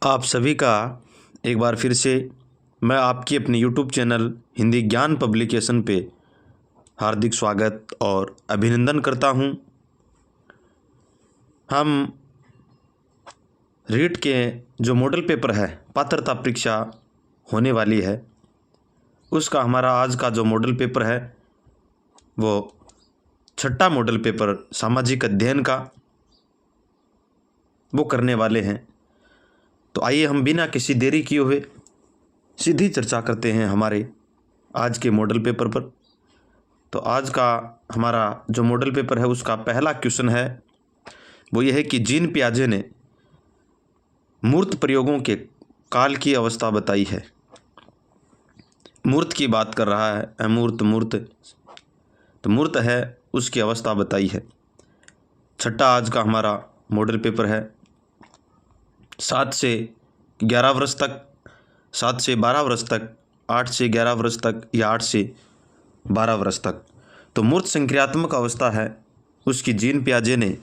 आप सभी का एक बार फिर से मैं आपकी अपने यूट्यूब चैनल हिंदी ज्ञान पब्लिकेशन पे हार्दिक स्वागत और अभिनंदन करता हूँ। हम रीट के जो मॉडल पेपर है, पात्रता परीक्षा होने वाली है, उसका हमारा आज का जो मॉडल पेपर है वो छठा मॉडल पेपर सामाजिक अध्ययन का वो करने वाले हैं। तो आइए हम बिना किसी देरी किए हुए सीधी चर्चा करते हैं हमारे आज के मॉडल पेपर पर। तो आज का हमारा जो मॉडल पेपर है उसका पहला क्वेश्चन है वो ये है कि जीन पियाजे ने मूर्त प्रयोगों के काल की अवस्था बताई है। मूर्त की बात कर रहा है, अमूर्त मूर्त, तो मूर्त है उसकी अवस्था बताई है। छठा आज का हमारा मॉडल पेपर है। 7 से 11 वर्ष तक, 7 से 12 वर्ष तक, 8 से 11 वर्ष तक या 8 से 12 वर्ष तक। तो मूर्त संक्रियात्मक अवस्था है उसकी जीन पियाजे ने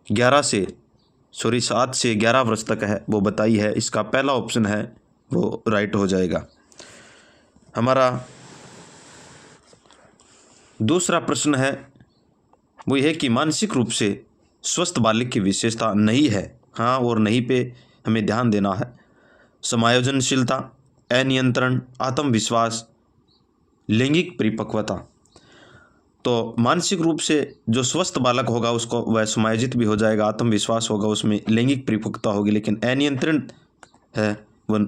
7 से 11 वर्ष तक है वो बताई है। इसका पहला ऑप्शन है वो राइट हो जाएगा। हमारा दूसरा प्रश्न है वो यह है कि मानसिक रूप से स्वस्थ बालक की विशेषता नहीं है, हाँ और नहीं पे हमें ध्यान देना है। समायोजनशीलता, अनियंत्रण, आत्मविश्वास, लैंगिक परिपक्वता। तो मानसिक रूप से जो स्वस्थ बालक होगा उसको वह समायोजित भी हो जाएगा, आत्मविश्वास होगा, उसमें लैंगिक परिपक्वता होगी, लेकिन अनियंत्रण है वो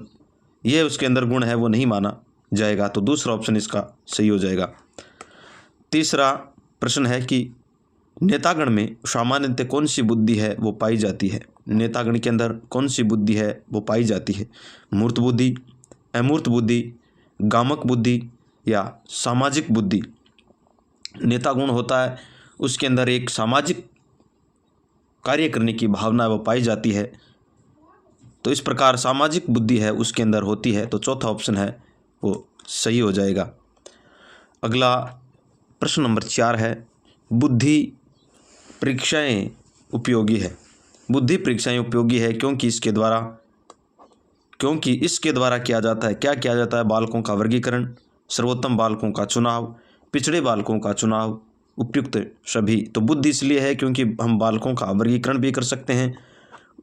ये उसके अंदर गुण है वो नहीं माना जाएगा। तो दूसरा ऑप्शन इसका सही हो जाएगा। तीसरा प्रश्न है कि नेतागण में सामान्यतः कौन सी बुद्धि है वो पाई जाती है। नेतागण के अंदर कौन सी बुद्धि है वो पाई जाती है। मूर्त बुद्धि, अमूर्त बुद्धि, गामक बुद्धि या सामाजिक बुद्धि। नेता गुण होता है उसके अंदर एक सामाजिक कार्य करने की भावना वो पाई जाती है, तो इस प्रकार सामाजिक बुद्धि है उसके अंदर होती है। तो चौथा ऑप्शन है वो सही हो जाएगा। अगला प्रश्न नंबर 4 है बुद्धि परीक्षाएं उपयोगी है। बुद्धि परीक्षाएं उपयोगी है क्योंकि इसके द्वारा किया जाता है, क्या किया जाता है? बालकों का वर्गीकरण, सर्वोत्तम बालकों का चुनाव, पिछड़े बालकों का चुनाव, उपयुक्त सभी। तो बुद्धि इसलिए है क्योंकि हम बालकों का वर्गीकरण भी कर सकते हैं,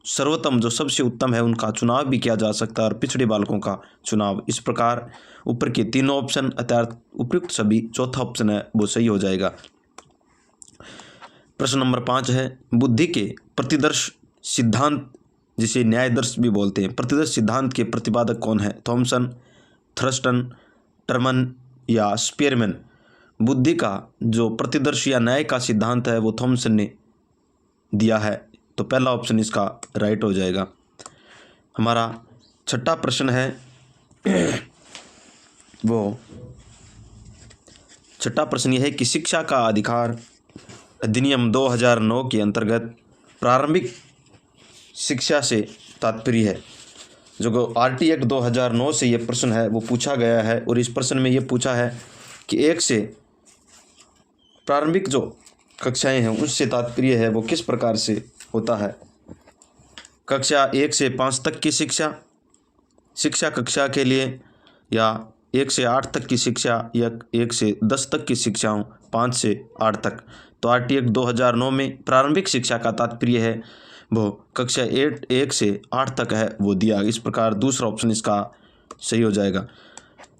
सर्वोत्तम जो सबसे उत्तम है उनका चुनाव भी किया जा सकता है, और पिछड़े बालकों का चुनाव। इस प्रकार ऊपर के तीनों ऑप्शन अर्थात उपयुक्त सभी, चौथा ऑप्शन है वो सही हो जाएगा। प्रश्न नंबर 5 है बुद्धि के प्रतिदर्श सिद्धांत, जिसे न्यायदर्श भी बोलते हैं, प्रतिदर्श सिद्धांत के प्रतिपादक कौन है? थॉमसन, थर्स्टन, टर्मन या स्पीयरमैन। बुद्धि का जो प्रतिदर्श या न्याय का सिद्धांत है वो थॉमसन ने दिया है, तो पहला ऑप्शन इसका राइट हो जाएगा। हमारा छठा प्रश्न है वो छठा प्रश्न यह है कि शिक्षा का अधिकार अधिनियम 2009 के अंतर्गत प्रारंभिक शिक्षा से तात्पर्य है। जो आरटी एक्ट 2009 से ये प्रश्न है वो पूछा गया है, और इस प्रश्न में ये पूछा है कि 1 से प्रारंभिक जो कक्षाएं हैं उससे तात्पर्य है वो किस प्रकार से होता है। कक्षा 1 से 5 तक की शिक्षा कक्षा के लिए, या 1 से 8 तक की शिक्षा, या 1 से 10 तक की शिक्षाओं, 5 से 8 तक। तो आरटी एक्ट 2009 में प्रारंभिक शिक्षा का तात्पर्य है वो कक्षा 1 से 8 तक है वो दिया। इस प्रकार दूसरा ऑप्शन इसका सही हो जाएगा।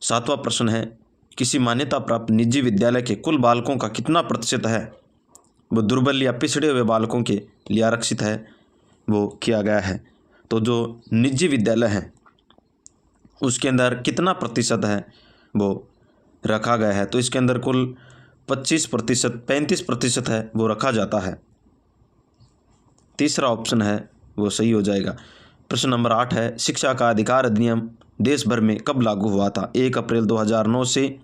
7वां प्रश्न है किसी मान्यता प्राप्त निजी विद्यालय के कुल बालकों का कितना प्रतिशत है वो दुर्बल या पिछड़े हुए बालकों के लिए आरक्षित है वो किया गया है। तो जो निजी विद्यालय हैं उसके अंदर कितना प्रतिशत है वो रखा गया है, तो इसके अंदर कुल 35% है वो रखा जाता है। तीसरा ऑप्शन है वो सही हो जाएगा। प्रश्न नंबर 8 है शिक्षा का अधिकार अधिनियम देश भर में कब लागू हुआ था? 1 अप्रैल 2009 से,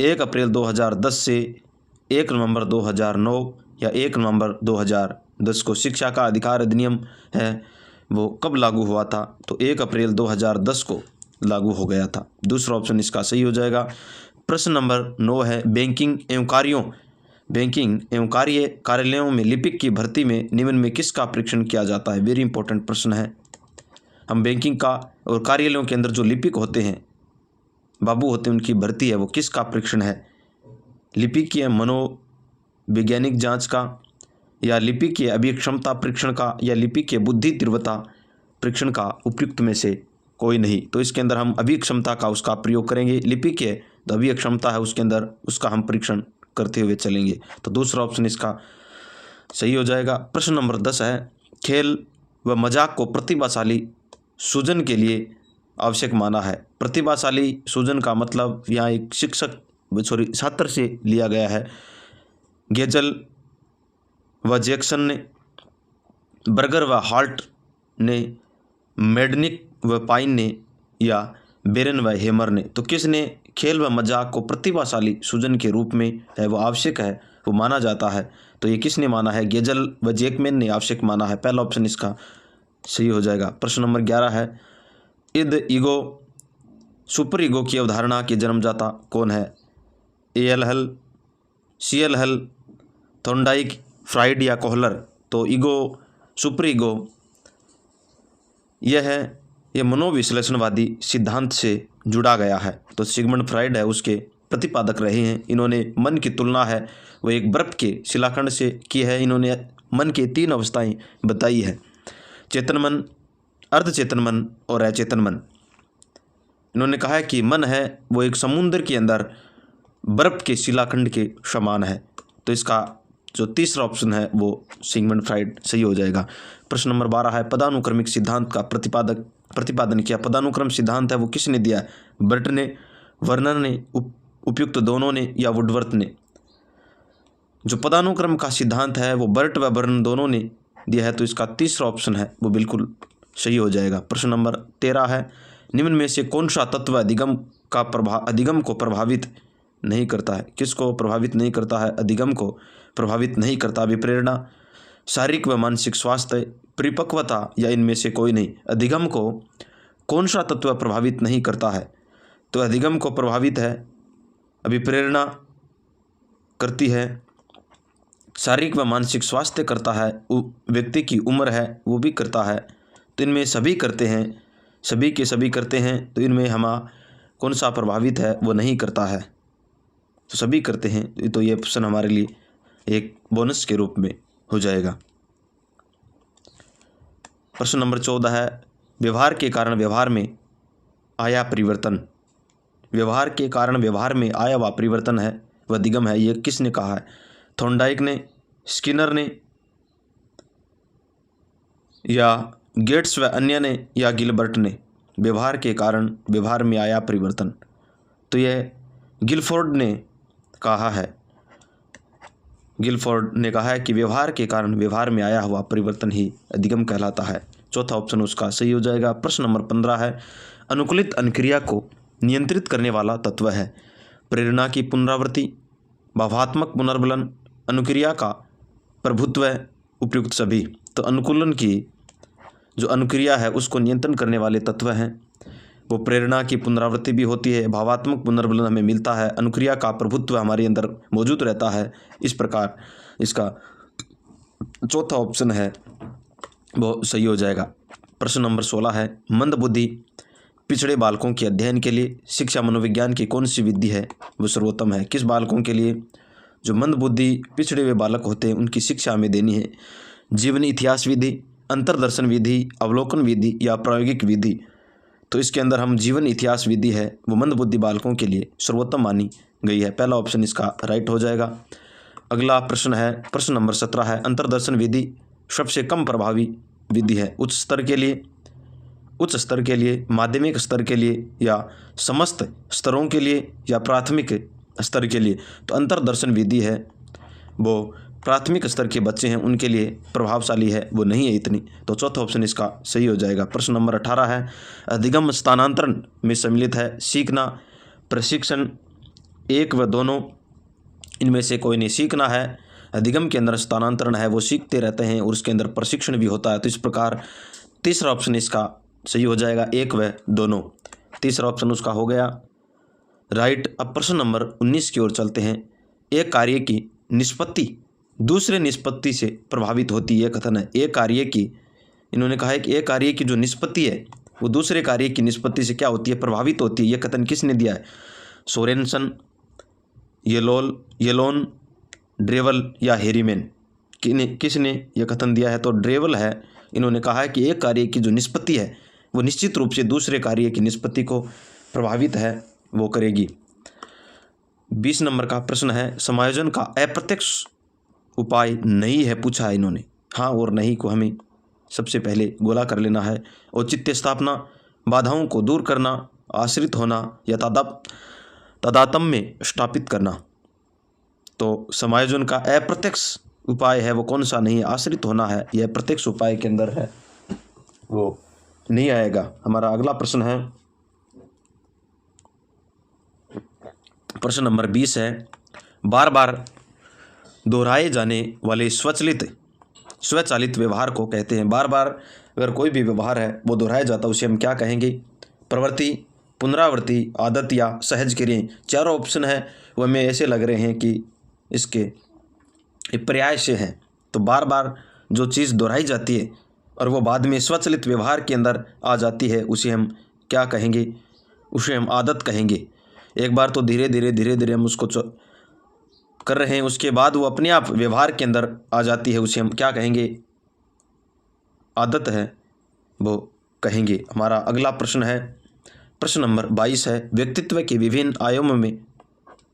1 अप्रैल 2010 से, 1 नवंबर 2009 या 1 नवंबर 2010 को शिक्षा का अधिकार अधिनियम है वो कब लागू हुआ था? तो 1 अप्रैल 2010 को लागू हो गया था। दूसरा ऑप्शन इसका सही हो जाएगा। प्रश्न नंबर 9 है बैंकिंग एवं कार्यालयों में लिपिक की भर्ती में निम्न में किसका परीक्षण किया जाता है? वेरी इंपॉर्टेंट प्रश्न है। हम बैंकिंग का और कार्यालयों के अंदर जो लिपिक होते हैं, बाबू होते हैं, उनकी भर्ती है वो किसका परीक्षण है? लिपिकीय मनोवैज्ञानिक जांच का, या लिपिकीय अभिक्षमता परीक्षण का, या लिपिकीय बुद्धि तीव्रता परीक्षण का? उपयुक्त में से कोई नहीं। तो इसके अंदर हम अभिक्षमता का उसका प्रयोग करेंगे। लिपिकीय जो अभिक्षमता है उसके अंदर उसका हम परीक्षण करते हुए चलेंगे। तो दूसरा ऑप्शन इसका सही हो जाएगा। प्रश्न नंबर 10 है, खेल व मजाक को प्रतिभाशाली सूजन के लिए आवश्यक माना है। प्रतिभाशाली सूजन का मतलब यहाँ एक छात्र से लिया गया है। गेजल व जैक्सन ने, बर्गर व हाल्ट ने, मेडनिक व पाइन ने, या बेरन व हेमर ने। तो किसने खेल व मजाक को प्रतिभाशाली सूजन के रूप में है वो आवश्यक है, वो माना जाता है? तो ये किसने माना है? गेजल व जैकमैन ने आवश्यक माना है। पहला ऑप्शन इसका सही हो जाएगा। प्रश्न नंबर 11 है, इद ईगो सुपर ईगो की अवधारणा के जन्मदाता कौन है? एल हल, सी एल हल, थॉर्नडाइक, फ्राइड या कोहलर? तो ईगो, सुपर ईगो यह मनोविश्लेषणवादी सिद्धांत से जुड़ा गया है। तो सिगमंड फ्राइड है उसके प्रतिपादक रहे हैं। इन्होंने मन की तुलना है वो एक बर्फ के शिलाखंड से की है। इन्होंने मन की 3 अवस्थाएं बताई है, चेतन मन, अर्धचेतन मन और अचेतन मन। इन्होंने कहा है कि मन है वो एक समुद्र के अंदर बर्फ के शिलाखंड के समान है। तो इसका जो तीसरा ऑप्शन है वो सिगमंड फ्राइड सही हो जाएगा। प्रश्न नंबर 12 है, पदानुक्रमिक सिद्धांत का प्रतिपादन किया। पदानुक्रम सिद्धांत है वो किसने दिया है? बर्ट ने, वर्नर ने, उपयुक्त दोनों ने, या वुडवर्थ ने? जो पदानुक्रम का सिद्धांत है वो बर्ट व बर्न दोनों ने दिया है। तो इसका तीसरा ऑप्शन है वो बिल्कुल सही हो जाएगा। प्रश्न नंबर 13 है, निम्न में से कौन सा तत्व अधिगम को प्रभावित नहीं करता है? किसको प्रभावित नहीं करता है? अधिगम को प्रभावित नहीं करता। विप्रेरणा, शारीरिक व मानसिक स्वास्थ्य, परिपक्वता, या इनमें से कोई नहीं? अधिगम को कौन सा तत्व प्रभावित नहीं करता है? तो अधिगम को प्रभावित है अभिप्रेरणा करती है, शारीरिक व मानसिक स्वास्थ्य करता है, व्यक्ति की उम्र है वो भी करता है। तो इनमें सभी करते हैं, सभी के सभी करते हैं। तो इनमें कौन सा प्रभावित है वो नहीं करता है? तो सभी करते हैं। तो ये ऑप्शन हमारे लिए एक बोनस के रूप में हो जाएगा। प्रश्न नंबर 14 है, व्यवहार के कारण व्यवहार में आया परिवर्तन। व्यवहार के कारण व्यवहार में आया वह परिवर्तन है वह अधिगम है। ये किसने कहा है? थॉर्नडाइक ने, स्किनर ने, या गेट्स व अन्य ने, या गिलबर्ट ने? व्यवहार के कारण व्यवहार में आया परिवर्तन, तो यह गिलफोर्ड ने कहा है। गिलफोर्ड ने कहा है कि व्यवहार के कारण व्यवहार में आया हुआ परिवर्तन ही अधिगम कहलाता है। चौथा ऑप्शन उसका सही हो जाएगा। प्रश्न नंबर 15 है, अनुकूलित अनुक्रिया को नियंत्रित करने वाला तत्व है। प्रेरणा की पुनरावृत्ति, भावात्मक पुनर्बलन, अनुक्रिया का प्रभुत्व, उपयुक्त सभी। तो अनुकूलन की जो अनुक्रिया है उसको नियंत्रण करने वाले तत्व हैं वो प्रेरणा की पुनरावृत्ति भी होती है, भावात्मक पुनर्बलन हमें मिलता है, अनुक्रिया का प्रभुत्व हमारे अंदर मौजूद रहता है। इस प्रकार इसका चौथा ऑप्शन है वो सही हो जाएगा। प्रश्न नंबर 16 है, मंदबुद्धि पिछड़े बालकों के अध्ययन के लिए शिक्षा मनोविज्ञान की कौन सी विधि है वो सर्वोत्तम है? किस बालकों के लिए? जो मंदबुद्धि पिछड़े हुए बालक होते हैं उनकी शिक्षा हमें देनी है। जीवन इतिहास विधि, अंतर्दर्शन विधि, अवलोकन विधि, या प्रायोगिक विधि? तो इसके अंदर हम जीवन इतिहास विधि है वो मंदबुद्धि बालकों के लिए सर्वोत्तम मानी गई है। पहला ऑप्शन इसका राइट हो जाएगा। अगला प्रश्न है, प्रश्न नंबर 17 है, अंतर्दर्शन विधि सबसे कम प्रभावी विधि है उच्च स्तर के लिए, माध्यमिक स्तर के लिए, या समस्त स्तरों के लिए, या प्राथमिक स्तर के लिए? तो अंतर्दर्शन विधि है वो प्राथमिक स्तर के बच्चे हैं उनके लिए प्रभावशाली है, वो नहीं है इतनी। तो चौथा ऑप्शन इसका सही हो जाएगा। प्रश्न नंबर 18 है, अधिगम स्थानांतरण में सम्मिलित है सीखना, प्रशिक्षण, एक व दोनों? इनमें से कोई नहीं। सीखना है, अधिगम के अंदर स्थानांतरण है वो सीखते रहते हैं और उसके अंदर प्रशिक्षण भी होता है। तो इस प्रकार तीसरा ऑप्शन इसका सही हो जाएगा, एक व दोनों। तीसरा ऑप्शन उसका हो गया राइट। अब प्रश्न नंबर 19 की ओर चलते हैं। एक कार्य की निष्पत्ति दूसरे निष्पत्ति से प्रभावित होती है, कथन है। एक कार्य की, इन्होंने कहा है कि एक कार्य की जो निष्पत्ति है वो दूसरे कार्य की निष्पत्ति से क्या होती है, प्रभावित होती है। यह कथन किसने दिया है, सोरेनसन, येलोन, ड्रेवल या हेरीमैन, किसने यह कथन दिया है? तो ड्रेवल है। इन्होंने कहा है कि एक कार्य की जो निष्पत्ति है वो निश्चित रूप से दूसरे कार्य की निष्पत्ति को प्रभावित है वो करेगी। 20 नंबर का प्रश्न है, समायोजन का अप्रत्यक्ष उपाय नहीं है, पूछा है इन्होंने। हाँ और नहीं को हमें सबसे पहले गोला कर लेना है। औचित्य स्थापना, बाधाओं को दूर करना, आश्रित होना या तादात्म्य स्थापित करना। तो समायोजन का अप्रत्यक्ष उपाय है वो कौन सा नहीं है, आश्रित होना है, यह प्रत्यक्ष उपाय के अंदर है, वो नहीं आएगा। हमारा अगला प्रश्न है, प्रश्न नंबर 20 है, बार बार दोहराए जाने वाले स्वचालित व्यवहार को कहते हैं। बार बार अगर कोई भी व्यवहार है वो दोहराया जाता है उसे हम क्या कहेंगे? प्रवृत्ति, पुनरावृत्ति, आदत या सहज क्रियाएं। चारों ऑप्शन है वो हमें ऐसे लग रहे हैं कि इसके पर्याय से हैं। तो बार बार जो चीज़ दोहराई जाती है और वो बाद में स्वचालित व्यवहार के अंदर आ जाती है उसे हम क्या कहेंगे? उसे हम आदत कहेंगे। एक बार तो धीरे धीरे हम उसको कर रहे हैं, उसके बाद वो अपने आप व्यवहार के अंदर आ जाती है, उसे हम क्या कहेंगे? आदत है वो कहेंगे। हमारा अगला प्रश्न है, प्रश्न नंबर 22 है, व्यक्तित्व के विभिन्न आयामों में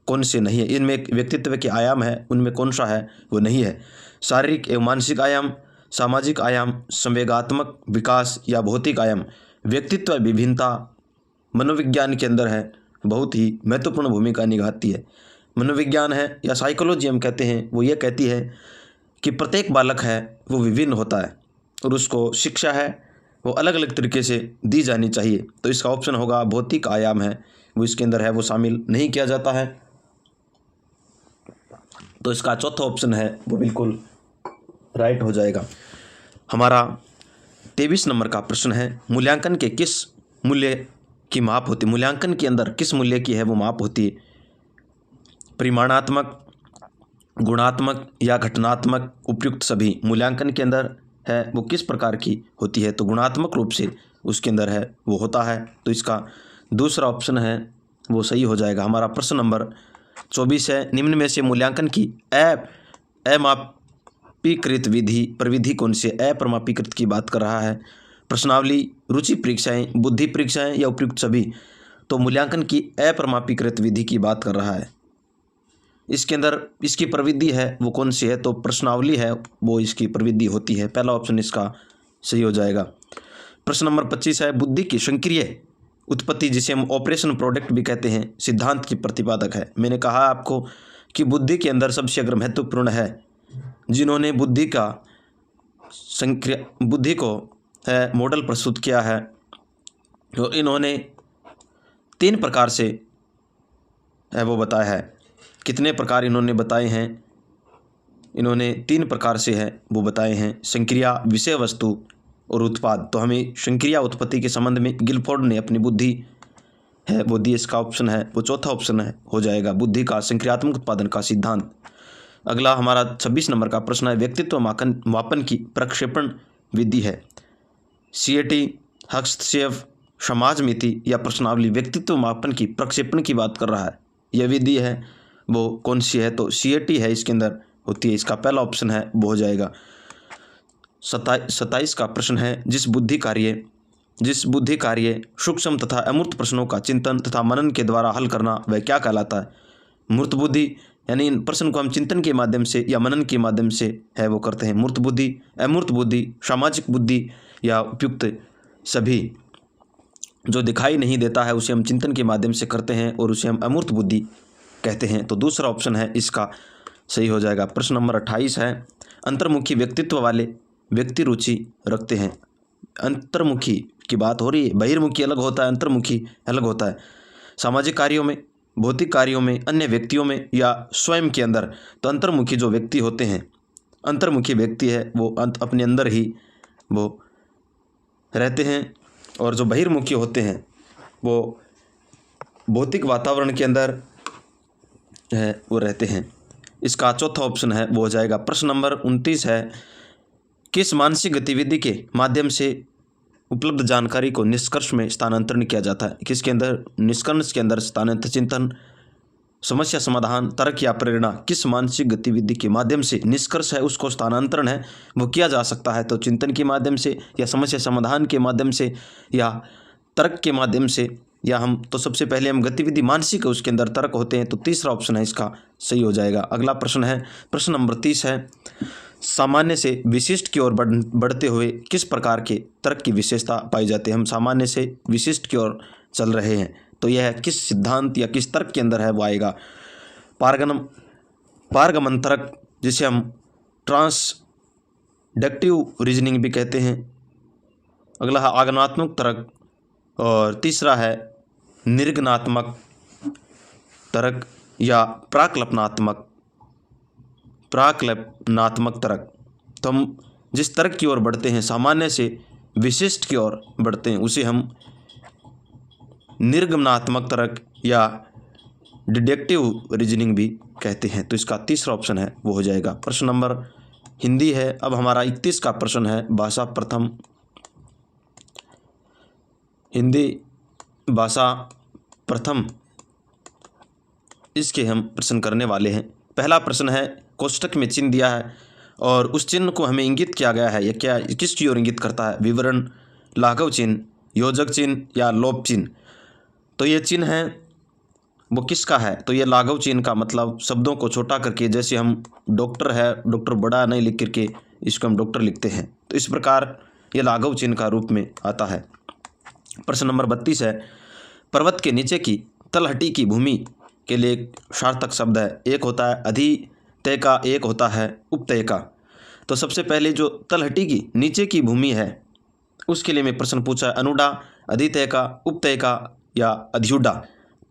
कौन से नहीं है? इनमें व्यक्तित्व के आयाम है उनमें कौन सा है वो नहीं है? शारीरिक एवं मानसिक आयाम, सामाजिक आयाम, संवेगात्मक विकास या भौतिक आयाम। व्यक्तित्व विभिन्नता मनोविज्ञान के अंदर है, बहुत ही महत्वपूर्ण भूमिका निभाती है। मनोविज्ञान है या साइकोलॉजी हम कहते हैं, वो ये कहती है कि प्रत्येक बालक है वो विभिन्न होता है और उसको शिक्षा है वो अलग अलग तरीके से दी जानी चाहिए। तो इसका ऑप्शन होगा भौतिक आयाम है वो इसके अंदर है, वो शामिल नहीं किया जाता है। तो इसका चौथा ऑप्शन है वो बिल्कुल राइट हो जाएगा। हमारा 23 नंबर का प्रश्न है, मूल्यांकन के किस मूल्य की माप होती है? मूल्यांकन के अंदर किस मूल्य की है वो माप होती है? परिमाणात्मक, गुणात्मक या घटनात्मक, उपयुक्त सभी। मूल्यांकन के अंदर है वो किस प्रकार की होती है? तो गुणात्मक रूप से उसके अंदर है वो होता है। तो इसका दूसरा ऑप्शन है वो सही हो जाएगा। हमारा प्रश्न नंबर 24 है, निम्न में से मूल्यांकन की अमापीकृत प्रविधि कौन सी है? अप्रमापीकृत की बात कर रहा है। प्रश्नावली, रुचि परीक्षाएं, बुद्धि परीक्षाएं या उपयुक्त सभी। तो मूल्यांकन की अप्रमापीकृत विधि की बात कर रहा है। इसके अंदर इसकी प्रविधि है वो कौन सी है? तो प्रश्नावली है वो इसकी प्रविधि होती है। पहला ऑप्शन इसका सही हो जाएगा। प्रश्न नंबर 25 है, बुद्धि की संक्रिय उत्पत्ति, जिसे हम ऑपरेशन प्रोडक्ट भी कहते हैं, सिद्धांत की प्रतिपादक है। मैंने कहा आपको कि बुद्धि के अंदर सबसे अगर महत्वपूर्ण है जिन्होंने बुद्धि को है मॉडल प्रस्तुत किया है, तो इन्होंने 3 प्रकार से है वो बताया है। कितने प्रकार इन्होंने बताए हैं? इन्होंने 3 प्रकार से है वो बताए हैं, संक्रिया, विषय वस्तु और उत्पाद। तो हमें संक्रिया उत्पत्ति के संबंध में गिलफोर्ड ने अपनी बुद्धि है वो दी। इसका ऑप्शन है वो चौथा ऑप्शन है हो जाएगा, बुद्धि का संक्रियात्मक उत्पादन का सिद्धांत। अगला हमारा 26 नंबर का प्रश्न है, व्यक्तित्व मापन की प्रक्षेपण विधि है। CAT, हस्तक्षेप, समाज मिति या प्रश्नावली। व्यक्तित्व मापन की प्रक्षेपण की बात कर रहा है, यह विधि है वो कौन सी है? तो CAT है इसके अंदर होती है। इसका पहला ऑप्शन है वो हो जाएगा। 27 का प्रश्न है, जिस बुद्धि कार्य सूक्ष्म तथा अमूर्त प्रश्नों का चिंतन तथा मनन के द्वारा हल करना वह क्या कहलाता है? मूर्त बुद्धि, यानी इन प्रश्न को हम चिंतन के माध्यम से या मनन के माध्यम से है वो करते हैं। मूर्त बुद्धि, अमूर्त बुद्धि, सामाजिक बुद्धि या उपयुक्त सभी। जो दिखाई नहीं देता है उसे हम चिंतन के माध्यम से करते हैं और उसे हम अमूर्त बुद्धि कहते हैं। तो दूसरा ऑप्शन है इसका सही हो जाएगा। प्रश्न नंबर 28 है, अंतर्मुखी व्यक्तित्व वाले व्यक्ति रुचि रखते हैं। अंतर्मुखी की बात हो रही है, बहिर्मुखी अलग होता है, अंतर्मुखी अलग होता है। सामाजिक कार्यों में, भौतिक कार्यों में, अन्य व्यक्तियों में या स्वयं के अंदर। तो अंतर्मुखी जो व्यक्ति होते हैं, अंतर्मुखी व्यक्ति है वो अपने अंदर ही वो रहते हैं, और जो बहिर्मुखी होते हैं वो भौतिक वातावरण के अंदर है वो रहते हैं। इसका चौथा ऑप्शन है वो हो जाएगा। प्रश्न नंबर 29 है, किस मानसिक गतिविधि के माध्यम से उपलब्ध जानकारी को निष्कर्ष में स्थानांतरण किया जाता है। किसके अंदर? निष्कर्ष के अंदर स्थानांतरण, चिंतन, समस्या समाधान, तर्क या प्रेरणा किस मानसिक गतिविधि के माध्यम से निष्कर्ष है उसको स्थानांतरण है वो किया जा सकता है। तो चिंतन के माध्यम से या समस्या समाधान के माध्यम से या तर्क के माध्यम से, या हम तो सबसे पहले हम गतिविधि मानसिक है उसके अंदर तर्क होते हैं, तो तीसरा ऑप्शन है इसका सही हो जाएगा। अगला प्रश्न है, प्रश्न नंबर 30 है, सामान्य से विशिष्ट की ओर बढ़ते हुए किस प्रकार के तर्क की विशेषता पाई जाती है? हम सामान्य से विशिष्ट की ओर चल रहे हैं, तो यह किस सिद्धांत या किस तर्क के अंदर है वो आएगा? पारगमन तर्क, जिसे हम ट्रांसडक्टिव रीजनिंग भी कहते हैं। अगला है आगमनात्मक तर्क, और तीसरा है निर्गुणात्मक तर्क या प्राकल्पनात्मक तर्क। तो हम जिस तर्क की ओर बढ़ते हैं, सामान्य से विशिष्ट की ओर बढ़ते हैं, उसे हम निर्गमनात्मक तर्क या डिडक्टिव रीजनिंग भी कहते हैं। तो इसका तीसरा ऑप्शन है वो हो जाएगा। प्रश्न नंबर हिंदी है। अब हमारा 31 का प्रश्न है, भाषा प्रथम, हिंदी भाषा प्रथम, इसके हम प्रश्न करने वाले हैं। पहला प्रश्न है, कोष्टक में चिन्ह दिया है और उस चिन्ह को हमें इंगित किया गया है, यह क्या किसकी ओर इंगित करता है? विवरण, लाघव चिन्ह, योजक चिन्ह या लोप चिन्ह। तो ये चिन्ह है वो किसका है? तो ये लाघव चिन्ह का, मतलब शब्दों को छोटा करके, जैसे हम डॉक्टर है, डॉक्टर बड़ा नहीं लिख करके इसको हम डॉक्टर लिखते हैं, तो इस प्रकार ये लाघव चिन्ह का रूप में आता है। प्रश्न नंबर 32 है, पर्वत के नीचे की तलहटी की भूमि के लिए एक सार्थक शब्द है। एक होता है अधितय का, एक होता है उपतय का। तो सबसे पहले जो तलहटी की नीचे की भूमि है उसके लिए मैं प्रश्न पूछा है, अनुडा, अधितय का, उपतय का या अधियुडा।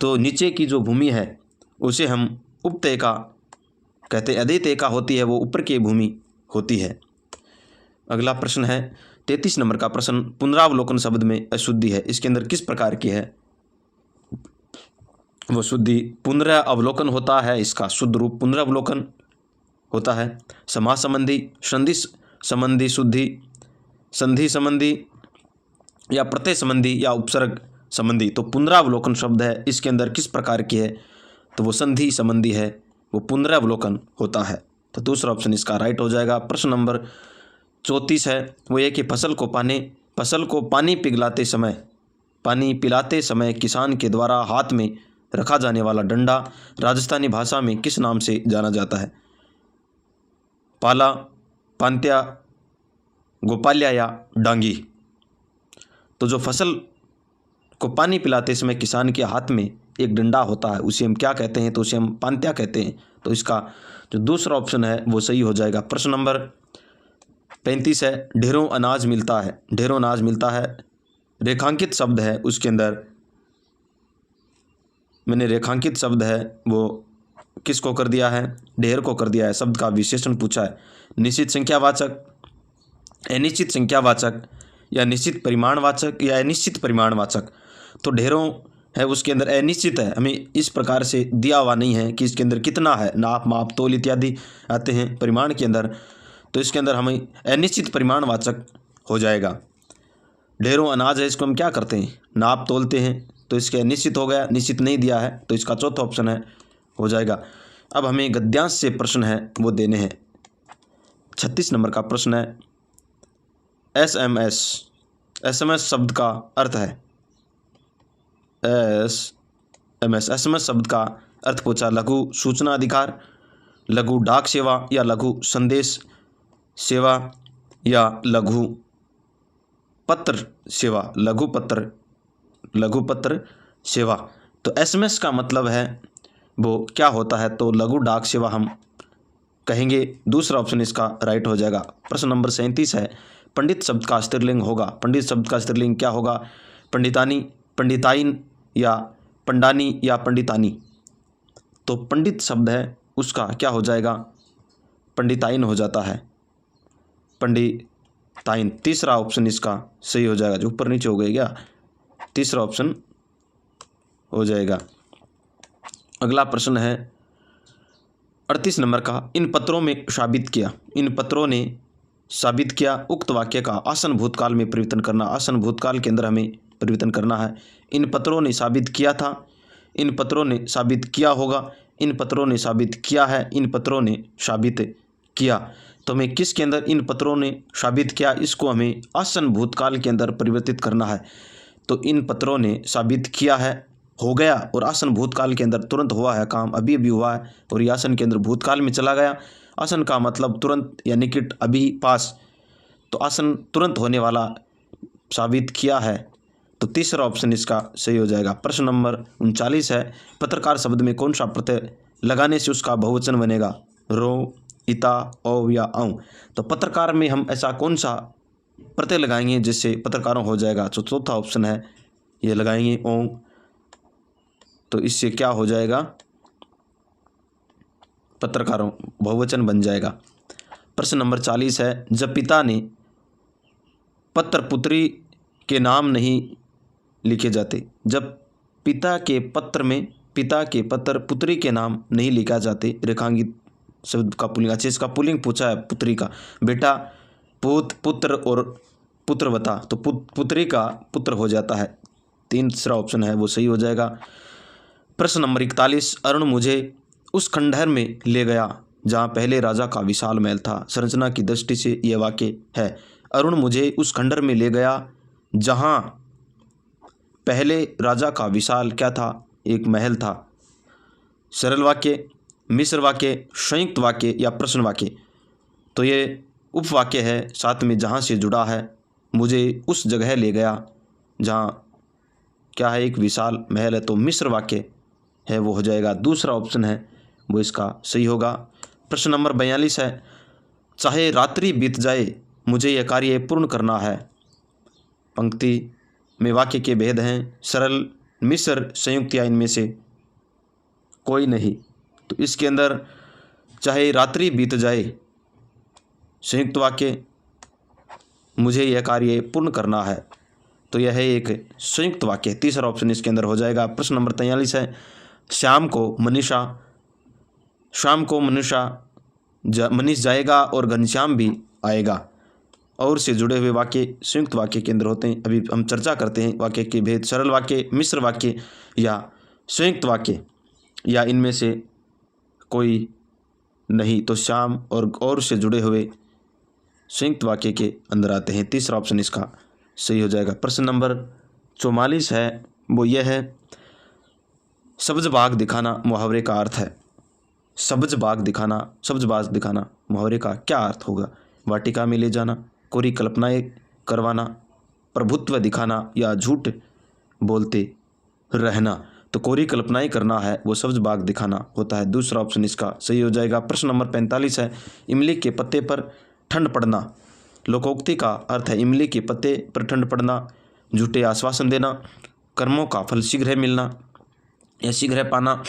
तो नीचे की जो भूमि है उसे हम उपतय का कहते हैं, अधितय का होती है वो ऊपर की भूमि होती है। अगला प्रश्न है 33 नंबर का प्रश्न, पुनरावलोकन शब्द में अशुद्धि है, इसके अंदर किस प्रकार की है वो शुद्धि? पुनरावलोकन होता है, इसका शुद्ध रूप पुनरावलोकन होता है। समास संबंधी, संधि संबंधी शुद्धि, संधि संबंधी या प्रत्यय संबंधी या उपसर्ग संबंधी। तो पुनरावलोकन शब्द है, इसके अंदर किस प्रकार की है? तो वो संधि संबंधी है, वो पुनरावलोकन होता है। तो दूसरा ऑप्शन इसका राइट हो जाएगा। प्रश्न नंबर 34 है, वो ये कि फसल को पानी पिलाते समय किसान के द्वारा हाथ में रखा जाने वाला डंडा राजस्थानी भाषा में किस नाम से जाना जाता है? पाला, पांत्या, गोपाल्या या डांगी। तो जो फसल को पानी पिलाते समय किसान के हाथ में एक डंडा होता है उसे हम क्या कहते हैं? तो उसे हम पांत्या कहते हैं। तो इसका जो दूसरा ऑप्शन है वो सही हो जाएगा। प्रश्न नंबर 35 है, ढेरों अनाज मिलता है, ढेरों अनाज मिलता है, रेखांकित शब्द है, उसके अंदर मैंने रेखांकित शब्द है वो किसको कर दिया है? ढेर को कर दिया है। शब्द का विशेषण पूछा है, निश्चित संख्यावाचक, अनिश्चित संख्यावाचक या निश्चित परिमाणवाचक या अनिश्चित परिमाणवाचक। तो ढेरों है उसके अंदर अनिश्चित है, हमें इस प्रकार से दिया हुआ नहीं है कि इसके अंदर कितना है, नाप, माप, तोल इत्यादि आते हैं परिमाण के अंदर, तो इसके अंदर हमें अनिश्चित परिमाणवाचक हो जाएगा। ढेरों अनाज है, इसको हम क्या करते हैं? नाप तोलते हैं, तो इसके निश्चित हो गया, निश्चित नहीं दिया है, तो इसका चौथा ऑप्शन है हो जाएगा। अब हमें गद्यांश से प्रश्न है वो देने हैं। 36 नंबर का प्रश्न है, एसएमएस शब्द का अर्थ है, एसएमएस शब्द का अर्थ पूछा, लघु सूचना अधिकार, लघु डाक सेवा या लघु संदेश सेवा या लघु पत्र सेवा, लघु पत्र सेवा। तो एसएमएस का मतलब है वो क्या होता है? तो लघु डाक सेवा हम कहेंगे। दूसरा ऑप्शन इसका राइट हो जाएगा। प्रश्न नंबर 37 है, पंडित शब्द का स्त्रीलिंग होगा, पंडित शब्द का स्त्रीलिंग क्या होगा? पंडितानी, पंडिताइन या पंडानी या पंडितानी। तो पंडित शब्द है उसका क्या हो जाएगा? पंडिताइन हो जाता है, पंडिताइन। तीसरा ऑप्शन इसका सही हो जाएगा, जो ऊपर नीचे हो गया क्या, तीसरा ऑप्शन हो जाएगा। अगला प्रश्न है 38 नंबर का, इन पत्रों में साबित किया, इन पत्रों ने साबित किया। उक्त वाक्य का आसन भूतकाल में परिवर्तन करना, आसन भूतकाल के अंदर हमें परिवर्तन करना है। इन पत्रों ने साबित किया था, इन पत्रों ने साबित किया होगा, इन पत्रों ने साबित किया है, इन पत्रों ने साबित किया। तो हमें किसके अंदर इन पत्रों ने साबित किया, इसको हमें आसन भूतकाल के अंदर परिवर्तित करना है। तो इन पत्रों ने साबित किया है हो गया, और आसन भूतकाल के अंदर तुरंत हुआ है, काम अभी अभी हुआ है, और ये आसन के अंदर भूतकाल में चला गया। आसन का मतलब तुरंत या निकट, अभी, पास। तो आसन तुरंत होने वाला साबित किया है। तो तीसरा ऑप्शन इसका सही हो जाएगा। प्रश्न नंबर 39 है, पत्रकार शब्द में कौन सा प्रत्यय लगाने से उसका बहुवचन बनेगा? रो, इता, औ या औ। तो पत्रकार में हम ऐसा कौन सा प्रत्यय लगाएंगे जिससे पत्रकारों हो जाएगा? तो चौथा ऑप्शन है, ये लगाएंगे ओं। तो इससे क्या हो जाएगा? पत्रकारों बहुवचन बन जाएगा। प्रश्न नंबर 40 है, जब पिता ने पत्र पुत्री के नाम नहीं लिखे जाते, जब पिता के पत्र में पिता के पत्र पुत्री के नाम नहीं लिखा जाते, रेखांकित शब्द का पुल्लिंग। अच्छा, इसका पुल्लिंग पूछा है पुत्री का। बेटा, पुत, पुत्र और पुत्रवता, तो पुत्री का पुत्र हो जाता है। तीसरा ऑप्शन है वो सही हो जाएगा। प्रश्न नंबर 41, अरुण मुझे उस खंडहर में ले गया जहाँ पहले राजा का विशाल महल था। संरचना की दृष्टि से यह वाक्य है। अरुण मुझे उस खंडहर में ले गया जहाँ पहले राजा का विशाल क्या था? एक महल था। सरल वाक्य, मिश्र वाक्य, संयुक्त वाक्य या प्रश्न वाक्य? तो ये उपवाक्य है, साथ में जहाँ से जुड़ा है। मुझे उस जगह ले गया जहाँ क्या है? एक विशाल महल है। तो मिश्र वाक्य है, वो हो जाएगा। दूसरा ऑप्शन है वो इसका सही होगा। प्रश्न नंबर 42 है, चाहे रात्रि बीत जाए मुझे यह कार्य पूर्ण करना है। पंक्ति में वाक्य के भेद हैं, सरल, मिश्र, संयुक्त या इनमें से कोई नहीं। तो इसके अंदर चाहे रात्रि बीत जाए, संयुक्त वाक्य, मुझे यह कार्य पूर्ण करना है, तो यह है एक संयुक्त वाक्य। तीसरा ऑप्शन इसके अंदर हो जाएगा। प्रश्न नंबर 43 है, शाम को मनीष जाएगा और घनश्याम भी आएगा। और से जुड़े हुए वाक्य संयुक्त वाक्य के अंदर होते हैं। अभी हम चर्चा करते हैं वाक्य के भेद, सरल वाक्य, मिश्र वाक्य या संयुक्त वाक्य, या इनमें से कोई नहीं। तो शाम और से जुड़े हुए संयुक्त वाक्य के अंदर आते हैं। तीसरा ऑप्शन इसका सही हो जाएगा। प्रश्न नंबर 44 है, वो यह है, सब्ज बाग दिखाना मुहावरे का अर्थ है। सब्ज बाग दिखाना मुहावरे का क्या अर्थ होगा? वाटिका में ले जाना, कोरी कल्पनाएं करवाना, प्रभुत्व दिखाना या झूठ बोलते रहना। तो कोरी कल्पनाएं करना है, वो सब्ज बाग दिखाना होता है। दूसरा ऑप्शन इसका सही हो जाएगा। प्रश्न नंबर 45 है, इमली के पत्ते पर ठंड पड़ना। लोकोक्ति का अर्थ है इमली के पत्ते पर ठंड पड़ना, झूठे आश्वासन देना, कर्मों का फल शीघ्र मिलना या शीघ्र पाना,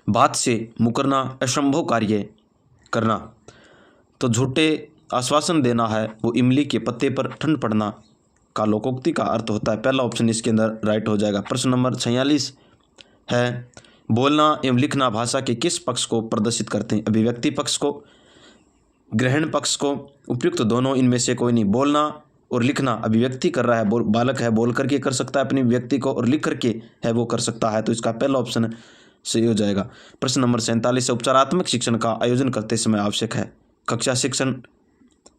बात से मुकरना, असंभव कार्य करना। तो झूठे आश्वासन देना है, वो इमली के पत्ते पर ठंड पड़ना का लोकोक्ति का अर्थ होता है। पहला ऑप्शन इसके अंदर राइट हो जाएगा। प्रश्न नंबर 46 है, बोलना एवं लिखना भाषा के किस पक्ष को प्रदर्शित करते हैं? अभिव्यक्ति पक्ष को, ग्रहण पक्ष को, उपयुक्त दोनों, इनमें से कोई नहीं। बोलना और लिखना, अभिव्यक्ति कर रहा है, बालक है, बोल करके कर सकता है अपनी व्यक्ति को, और लिख करके है वो कर सकता है। तो इसका पहला ऑप्शन सही हो जाएगा। प्रश्न नंबर 47 है, उपचारात्मक शिक्षण का आयोजन करते समय आवश्यक है। कक्षा शिक्षण,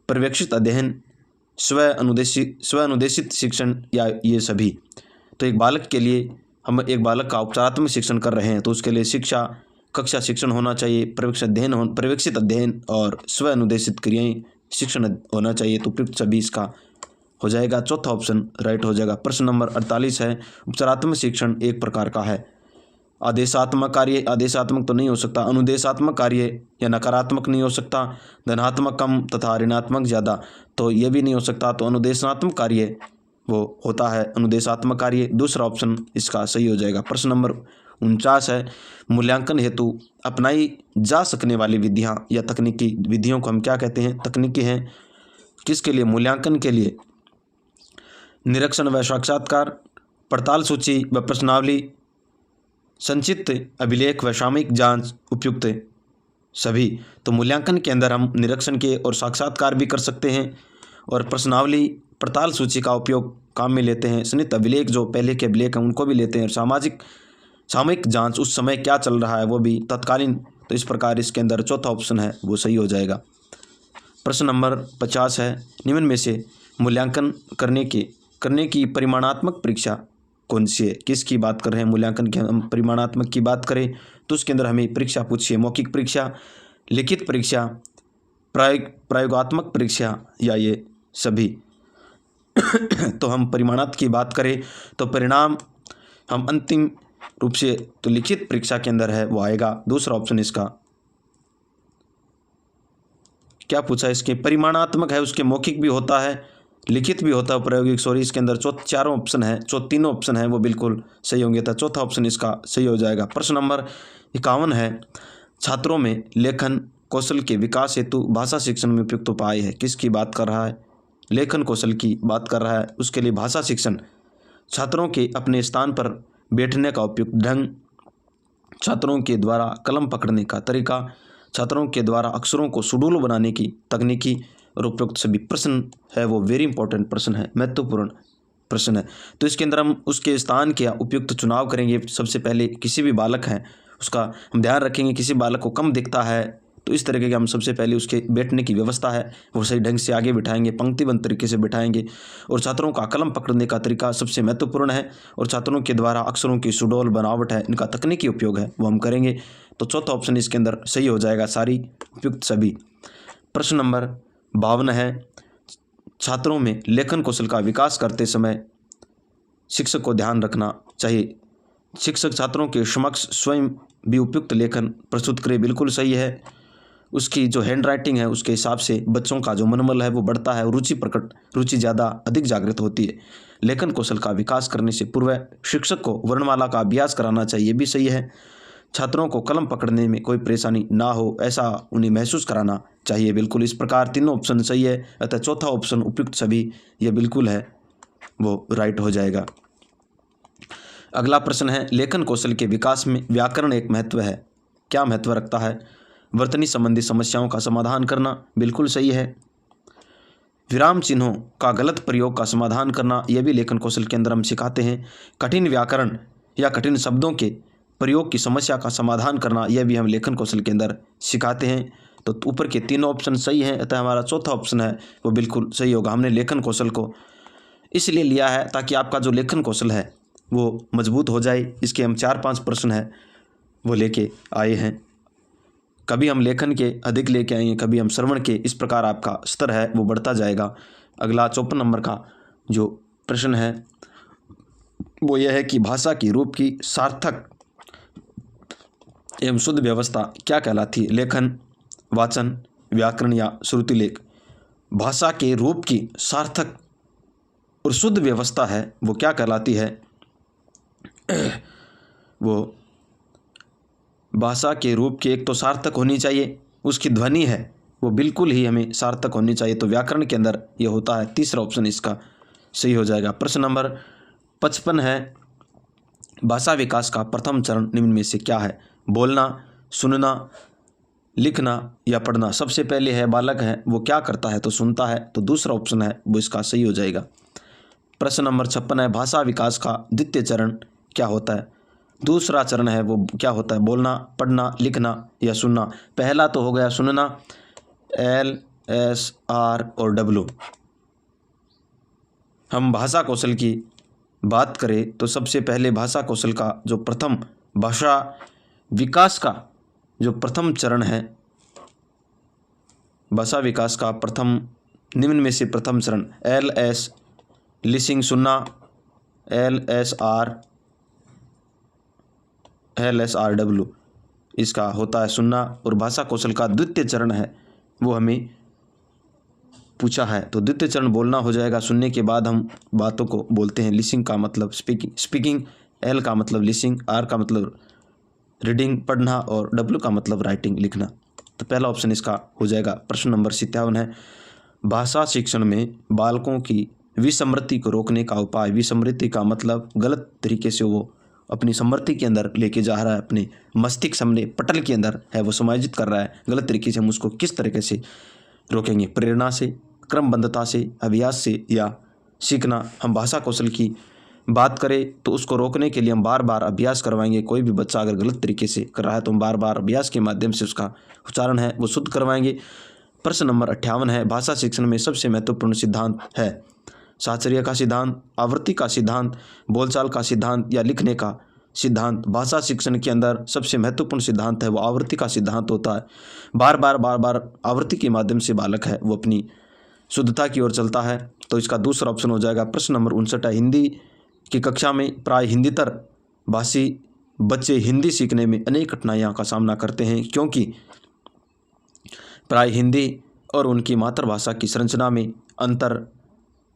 पर्यवेक्षित अध्ययन, स्व अनुदेशित शिक्षण या ये सभी। तो एक बालक के लिए, हम एक बालक का उपचारात्मक शिक्षण कर रहे हैं तो उसके लिए शिक्षा, कक्षा शिक्षण होना चाहिए, पर्यवेक्षित अध्ययन और स्व अनुदेशित क्रियाएं शिक्षण होना चाहिए। तो उपयुक्त सभी इसका हो जाएगा। चौथा ऑप्शन राइट हो जाएगा। प्रश्न नंबर 48 है, उपचारात्मक शिक्षण एक प्रकार का है। आदेशात्मक कार्य, आदेशात्मक तो नहीं हो सकता। अनुदेशात्मक कार्य या नकारात्मक नहीं हो सकता। धनात्मक कम तथा ऋणात्मक ज़्यादा, तो ये भी नहीं हो सकता। तो अनुदेशात्मक कार्य वो होता है, अनुदेशात्मक कार्य। दूसरा ऑप्शन इसका सही हो जाएगा। प्रश्न नंबर 49 है, मूल्यांकन हेतु अपनाई जा सकने वाली विधियाँ या तकनीकी विधियों को हम क्या कहते हैं? तकनीकी हैं। किसके लिए? मूल्यांकन के लिए। निरीक्षण व साक्षात्कार, पड़ताल सूची व प्रश्नावली, संचित अभिलेख व सामयिक जांच, उपयुक्त सभी। तो मूल्यांकन के अंदर हम निरीक्षण के और साक्षात्कार भी कर सकते हैं और प्रश्नावली पड़ताल सूची का उपयोग काम में लेते हैं। संयुक्त अभिलेख जो पहले के अभिलेख हैं उनको भी लेते हैं और सामयिक जांच उस समय क्या चल रहा है वो भी तत्कालीन। तो इस प्रकार इसके अंदर चौथा ऑप्शन है वो सही हो जाएगा। प्रश्न नंबर 50 है, निम्न में से मूल्यांकन करने की परिमाणात्मक परीक्षा कौन सी है? किसकी बात कर रहे हैं? मूल्यांकन की हम परिमाणात्मक की बात करें तो उसके अंदर हमें परीक्षा पूछिए, मौखिक परीक्षा, लिखित परीक्षा, प्रयोगात्मक परीक्षा या ये सभी। तो हम परिमाणात्मक की बात करें तो परिणाम हम अंतिम रूप से तो लिखित परीक्षा के अंदर है वो आएगा। दूसरा ऑप्शन इसका क्या पूछा है? इसके परिमाणात्मक है, उसके मौखिक भी होता है, लिखित भी होता है, प्रायोगिक इसके अंदर चारों ऑप्शन है, तीनों ऑप्शन है वो बिल्कुल सही होंगे। तो चौथा ऑप्शन इसका सही हो जाएगा। प्रश्न नंबर 51 है, छात्रों में लेखन कौशल के विकास हेतु भाषा शिक्षण में उपयुक्त उपाय है? किसकी बात कर रहा है? लेखन कौशल की बात कर रहा है। उसके लिए भाषा शिक्षण, छात्रों के अपने स्थान पर बैठने का उपयुक्त ढंग, छात्रों के द्वारा कलम पकड़ने का तरीका, छात्रों के द्वारा अक्षरों को सुडौल बनाने की तकनीकी और उपयुक्त सभी प्रश्न है वो वेरी इंपॉर्टेंट प्रश्न है, महत्वपूर्ण प्रश्न है। तो इसके अंदर हम उसके स्थान के उपयुक्त चुनाव करेंगे। सबसे पहले किसी भी बालक है उसका हम ध्यान रखेंगे, किसी बालक को कम दिखता है तो इस तरीके के हम सबसे पहले उसके बैठने की व्यवस्था है वो सही ढंग से आगे बिठाएंगे, पंक्तिबद्ध तरीके से बिठाएंगे। और छात्रों का कलम पकड़ने का तरीका सबसे महत्वपूर्ण है और छात्रों के द्वारा अक्षरों की सुडौल बनावट है, इनका तकनीकी उपयोग है वो हम करेंगे। तो चौथा ऑप्शन इसके अंदर सही हो जाएगा, सारी उपयुक्त सभी। प्रश्न नंबर 52 है, छात्रों में लेखन कौशल का विकास करते समय शिक्षक को ध्यान रखना चाहिए। शिक्षक छात्रों के समक्ष स्वयं भी उपयुक्त लेखन प्रस्तुत करे, बिल्कुल सही है। उसकी जो हैंड राइटिंग है उसके हिसाब से बच्चों का जो मनोबल है वो बढ़ता है, रुचि ज़्यादा अधिक जागृत होती है। लेखन कौशल का विकास करने से पूर्व शिक्षक को वर्णमाला का अभ्यास कराना चाहिए, भी सही है। छात्रों को कलम पकड़ने में कोई परेशानी ना हो ऐसा उन्हें महसूस कराना चाहिए, बिल्कुल। इस प्रकार तीनों ऑप्शन सही है, अतः चौथा ऑप्शन उपयुक्त सभी ये बिल्कुल है वो राइट हो जाएगा। अगला प्रश्न है, लेखन कौशल के विकास में व्याकरण एक महत्व है, क्या महत्व रखता है? वर्तनी संबंधी समस्याओं का समाधान करना, बिल्कुल सही है। विराम चिन्हों का गलत प्रयोग का समाधान करना, यह भी लेखन कौशल के अंदर हम सिखाते हैं। कठिन व्याकरण या कठिन शब्दों के प्रयोग की समस्या का समाधान करना, यह भी हम लेखन कौशल के अंदर सिखाते हैं। तो ऊपर के तीनों ऑप्शन सही हैं, अतः हमारा चौथा ऑप्शन है वो बिल्कुल सही होगा। हमने लेखन कौशल को इसलिए लिया है ताकि आपका जो लेखन कौशल है वो मजबूत हो जाए। इसके हम 4-5 प्रश्न है वो लेके आए हैं, कभी हम लेखन के अधिक लेके आएंगे, कभी हम श्रवण के, इस प्रकार आपका स्तर है वो बढ़ता जाएगा। अगला 54 नंबर का जो प्रश्न है वो यह है कि भाषा की रूप की सार्थक एवं शुद्ध व्यवस्था क्या कहलाती है? लेखन, वाचन, व्याकरण या श्रुतिलेख? भाषा के रूप की सार्थक और शुद्ध व्यवस्था है वो क्या कहलाती है? वो भाषा के रूप की एक तो सार्थक होनी चाहिए, उसकी ध्वनि है वो बिल्कुल ही हमें सार्थक होनी चाहिए, तो व्याकरण के अंदर ये होता है। तीसरा ऑप्शन इसका सही हो जाएगा। प्रश्न नंबर 55 है, भाषा विकास का प्रथम चरण निम्न में से क्या है? बोलना, सुनना, लिखना या पढ़ना? सबसे पहले है बालक है वो क्या करता है? तो सुनता है, तो दूसरा ऑप्शन है वो इसका सही हो जाएगा। प्रश्न नंबर 56 है, भाषा विकास का द्वितीय चरण क्या होता है? दूसरा चरण है वो क्या होता है? बोलना, पढ़ना, लिखना या सुनना? पहला तो हो गया सुनना, L, S, R और W। हम भाषा कौशल की बात करें तो सबसे पहले भाषा कौशल का जो प्रथम भाषा विकास का जो प्रथम चरण है, भाषा विकास का प्रथम निम्न में से प्रथम चरण L, S लिसनिंग सुनना, L, S, R W इसका होता है सुनना। और भाषा कौशल का द्वितीय चरण है वो हमें पूछा है, तो द्वितीय चरण बोलना हो जाएगा। सुनने के बाद हम बातों को बोलते हैं। लिसनिंग का मतलब स्पीकिंग, L का मतलब लिसनिंग, R का मतलब रीडिंग पढ़ना और W का मतलब राइटिंग लिखना। तो पहला ऑप्शन इसका हो जाएगा। प्रश्न नंबर 57 है, भाषा शिक्षण में बालकों की विस्मृति को रोकने का उपाय? विस्मृति का मतलब गलत तरीके से वो अपनी समृद्धि के अंदर लेके जा रहा है, अपने मस्तिष्क सामने पटल के अंदर है वो समायोजित कर रहा है, गलत तरीके से हम उसको किस तरीके से रोकेंगे? प्रेरणा से, क्रमबद्धता से, अभ्यास से या सीखना। हम भाषा कौशल की बात करें तो उसको रोकने के लिए हम बार बार अभ्यास करवाएंगे। कोई भी बच्चा अगर गलत तरीके से कर रहा है तो हम बार बार अभ्यास के माध्यम से उसका उच्चारण है वो शुद्ध करवाएंगे। प्रश्न नंबर 58 है, भाषा शिक्षण में सबसे महत्वपूर्ण सिद्धांत है साहचर्य का सिद्धांत, आवृत्ति का सिद्धांत, बोलचाल का सिद्धांत या लिखने का सिद्धांत? भाषा शिक्षण के अंदर सबसे महत्वपूर्ण सिद्धांत है वो आवृत्ति का सिद्धांत होता है। बार बार आवृत्ति के माध्यम से बालक है वो अपनी शुद्धता की ओर चलता है। तो इसका दूसरा ऑप्शन हो जाएगा प्रश्न नंबर 59 है, हिंदी की कक्षा में प्राय हिंदीतर भाषी बच्चे हिंदी सीखने में अनेक कठिनाइयों का सामना करते हैं क्योंकि प्राय हिंदी और उनकी मातृभाषा की संरचना में अंतर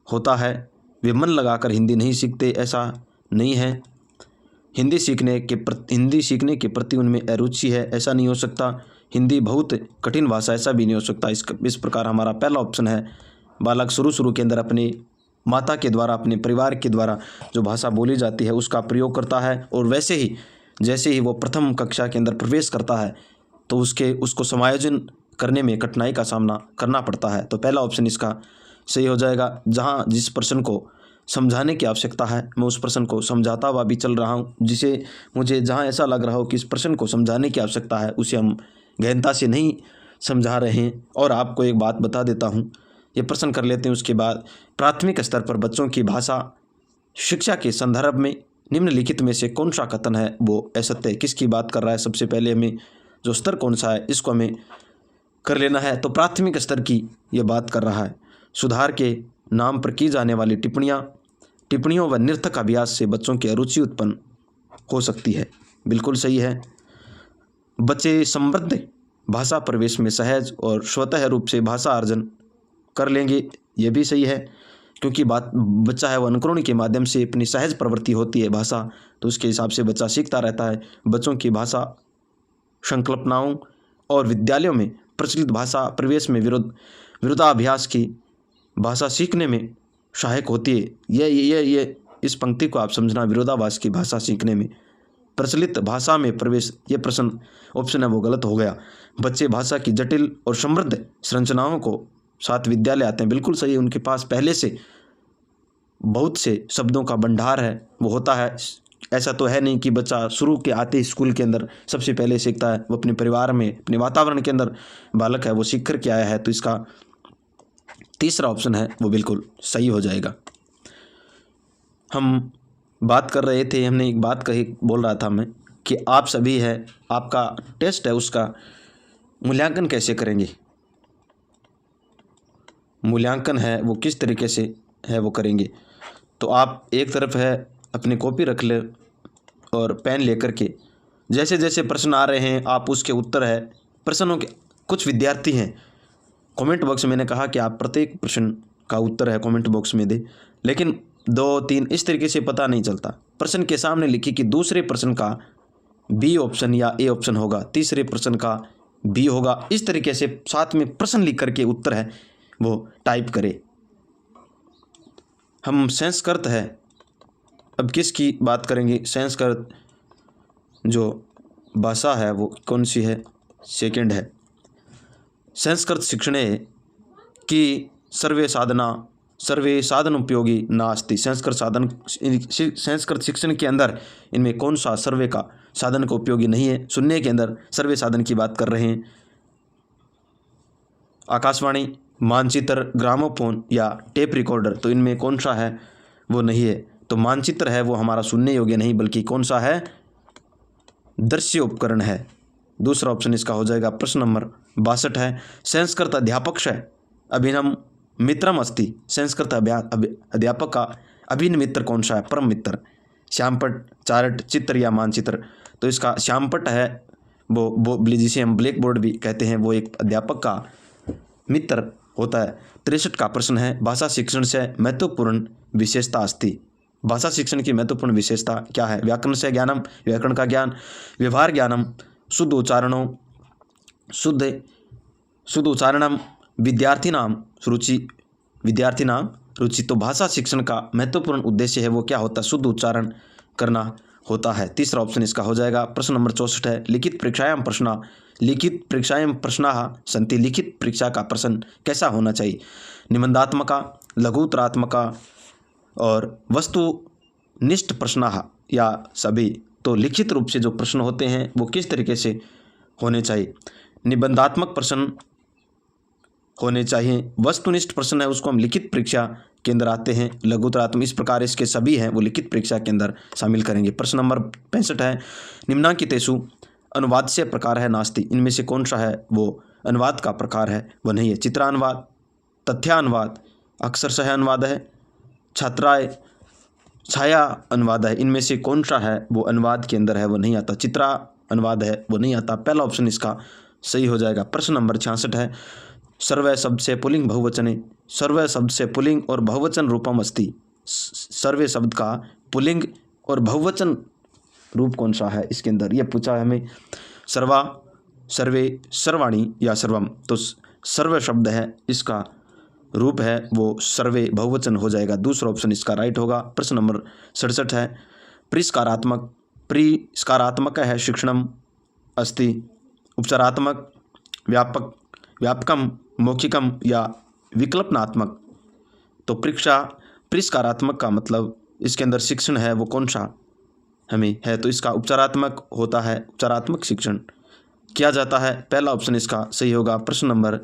होता है। वे मन लगाकर हिंदी नहीं सीखते, ऐसा नहीं है। हिंदी सीखने के प्रति उनमें अरुचि है, ऐसा नहीं हो सकता। हिंदी बहुत कठिन भाषा, ऐसा भी नहीं हो सकता। इस प्रकार हमारा पहला ऑप्शन है, बालक शुरू के अंदर अपनी माता के द्वारा, अपने परिवार के द्वारा जो भाषा बोली जाती है उसका प्रयोग करता है और वैसे ही जैसे ही वो प्रथम कक्षा के अंदर प्रवेश करता है तो उसको समायोजन करने में कठिनाई का सामना करना पड़ता है। तो पहला ऑप्शन इसका सही हो जाएगा। जहाँ जिस प्रश्न को समझाने की आवश्यकता है मैं उस प्रश्न को समझाता हुआ भी चल रहा हूँ, जिसे मुझे जहाँ ऐसा लग रहा हो कि इस प्रश्न को समझाने की आवश्यकता है उसे हम गहनता से नहीं समझा रहे हैं। और आपको एक बात बता देता हूँ, ये प्रश्न कर लेते हैं। उसके बाद प्राथमिक स्तर पर बच्चों की भाषा शिक्षा के संदर्भ में निम्नलिखित में से कौन सा कथन है वो असत्य है? किसकी बात कर रहा है? सबसे पहले हमें जो स्तर कौन सा है इसको हमें कर लेना है। तो प्राथमिक स्तर की ये बात कर रहा है। सुधार के नाम पर की जाने वाली टिप्पणियों व निरर्थक अभ्यास से बच्चों की अरुचि उत्पन्न हो सकती है। बिल्कुल सही है। बच्चे समृद्ध भाषा प्रवेश में सहज और स्वतः रूप से भाषा अर्जन कर लेंगे, ये भी सही है क्योंकि बच्चा है वो अनुकरण के माध्यम से अपनी सहज प्रवृत्ति होती है भाषा, तो उसके हिसाब से बच्चा सीखता रहता है। बच्चों की भाषा संकल्पनाओं और विद्यालयों में प्रचलित भाषा प्रवेश में विरोधाभास की भाषा सीखने में सहायक होती है। ये इस पंक्ति को आप समझना, विरोधाभास की भाषा सीखने में प्रचलित भाषा में प्रवेश, ये प्रश्न ऑप्शन है वो गलत हो गया। बच्चे भाषा की जटिल और समृद्ध संरचनाओं को साथ विद्यालय आते हैं, बिल्कुल सही। उनके पास पहले से बहुत से शब्दों का भंडार है वो होता है। ऐसा तो है नहीं कि बच्चा शुरू के आते ही स्कूल के अंदर सबसे पहले सीखता है, वो अपने परिवार में, अपने वातावरण के अंदर बालक है वो सीख कर के आया है। तो इसका तीसरा ऑप्शन है वो बिल्कुल सही हो जाएगा। हम बात कर रहे थे, हमने एक बात बोल रहा था मैं कि आप सभी है, आपका टेस्ट है उसका मूल्यांकन कैसे करेंगे? मूल्यांकन है वो किस तरीके से है वो करेंगे? तो आप एक तरफ है अपनी कॉपी रख ले और पेन लेकर के जैसे जैसे प्रश्न आ रहे हैं आप उसके उत्तर है प्रश्नों के, कुछ विद्यार्थी हैं कमेंट बॉक्स में, मैंने कहा कि आप प्रत्येक प्रश्न का उत्तर है कमेंट बॉक्स में दे, लेकिन 2-3 इस तरीके से पता नहीं चलता। प्रश्न के सामने लिखिए कि दूसरे प्रश्न का बी ऑप्शन या ए ऑप्शन होगा, तीसरे प्रश्न का बी होगा, इस तरीके से साथ में प्रश्न लिख करके उत्तर है वो टाइप करें। हम संस्कृत है, अब किसकी बात करेंगे? संस्कृत जो भाषा है वो कौन सी है? सेकंड है। संस्कृत शिक्षणे की सर्वे साधन उपयोगी नास्ति। संस्कृत शिक्षण के अंदर इनमें कौन सा सर्वे का साधन का उपयोगी नहीं है? सुनने के अंदर सर्वे साधन की बात कर रहे हैं। आकाशवाणी, मानचित्र, ग्रामोफोन या टेप रिकॉर्डर, तो इनमें कौन सा है वो नहीं है। तो मानचित्र है वो हमारा सुनने योग्य नहीं, बल्कि कौन सा है? दृश्य उपकरण है। दूसरा ऑप्शन इसका हो जाएगा। प्रश्न नंबर 62 है, संस्कृत अध्यापक से अभिनव मित्रम अस्ति। संस्कृत अध्यापक का अभिन्न मित्र कौन सा है? परम मित्र। श्यामपट, चार्ट, चित्र या मानचित्र, तो इसका श्यामपट है वो जिसे हम ब्लैक बोर्ड भी कहते हैं, वो एक अध्यापक का मित्र होता है। 63 का प्रश्न है, भाषा शिक्षण से महत्वपूर्ण विशेषता अस्ति। भाषा शिक्षण की महत्वपूर्ण विशेषता क्या है? व्याकरण से ज्ञानम, व्याकरण का ज्ञान, व्यवहार ज्ञानम, शुद्ध उच्चारणम, विद्यार्थीनाम रुचि। तो भाषा शिक्षण का महत्वपूर्ण उद्देश्य है वो क्या होता है? शुद्ध उच्चारण करना होता है। तीसरा ऑप्शन इसका हो जाएगा। प्रश्न नंबर 64 है लिखित परीक्षायां प्रश्नाः सन्ति। लिखित परीक्षा का प्रश्न कैसा होना चाहिए? निबंधात्मका, लघुत्तरात्मका और वस्तुनिष्ठ प्रश्नाः या सभी। तो लिखित रूप से जो प्रश्न होते हैं वो किस तरीके से होने चाहिए? निबंधात्मक प्रश्न होने चाहिए। वस्तुनिष्ठ प्रश्न है उसको हम लिखित परीक्षा के अंदर आते हैं। लघुत्तरात्मक इस प्रकार इसके सभी हैं वो लिखित परीक्षा के अंदर शामिल करेंगे। प्रश्न नंबर 65 है निम्नांकितेषु अनुवाद से प्रकार है नास्ति। इनमें से कौन सा है वो अनुवाद का प्रकार है वह नहीं है? चित्रानुवाद, तथ्यानुवाद, अक्षरशः अनुवाद है, छाया अनुवाद है। इनमें से कौन सा है वो अनुवाद के अंदर है वो नहीं आता। चित्रा अनुवाद है वो नहीं आता। पहला ऑप्शन इसका सही हो जाएगा। प्रश्न नंबर 66 है सर्वे शब्द से पुल्लिंग बहुवचने। सर्वे शब्द से पुल्लिंग और बहुवचन रूपम अस्ति। सर्वे शब्द का पुल्लिंग और बहुवचन रूप कौन सा है इसके अंदर? यह पूछा है हमें। सर्वा, सर्वे, सर्वाणी या सर्वम। तो सर्वे शब्द है इसका रूप है वो सर्वे बहुवचन हो जाएगा। दूसरा ऑप्शन इसका राइट होगा। प्रश्न नंबर 67 है परिष्कारात्मक है शिक्षणम अस्ति। उपचारात्मक, व्यापकम, मौखिकम या विकल्पनात्मक। तो परिष्कारात्मक का मतलब इसके अंदर शिक्षण है वो कौन सा हमें है? तो इसका उपचारात्मक होता है। उपचारात्मक शिक्षण किया जाता है। पहला ऑप्शन इसका सही होगा। प्रश्न नंबर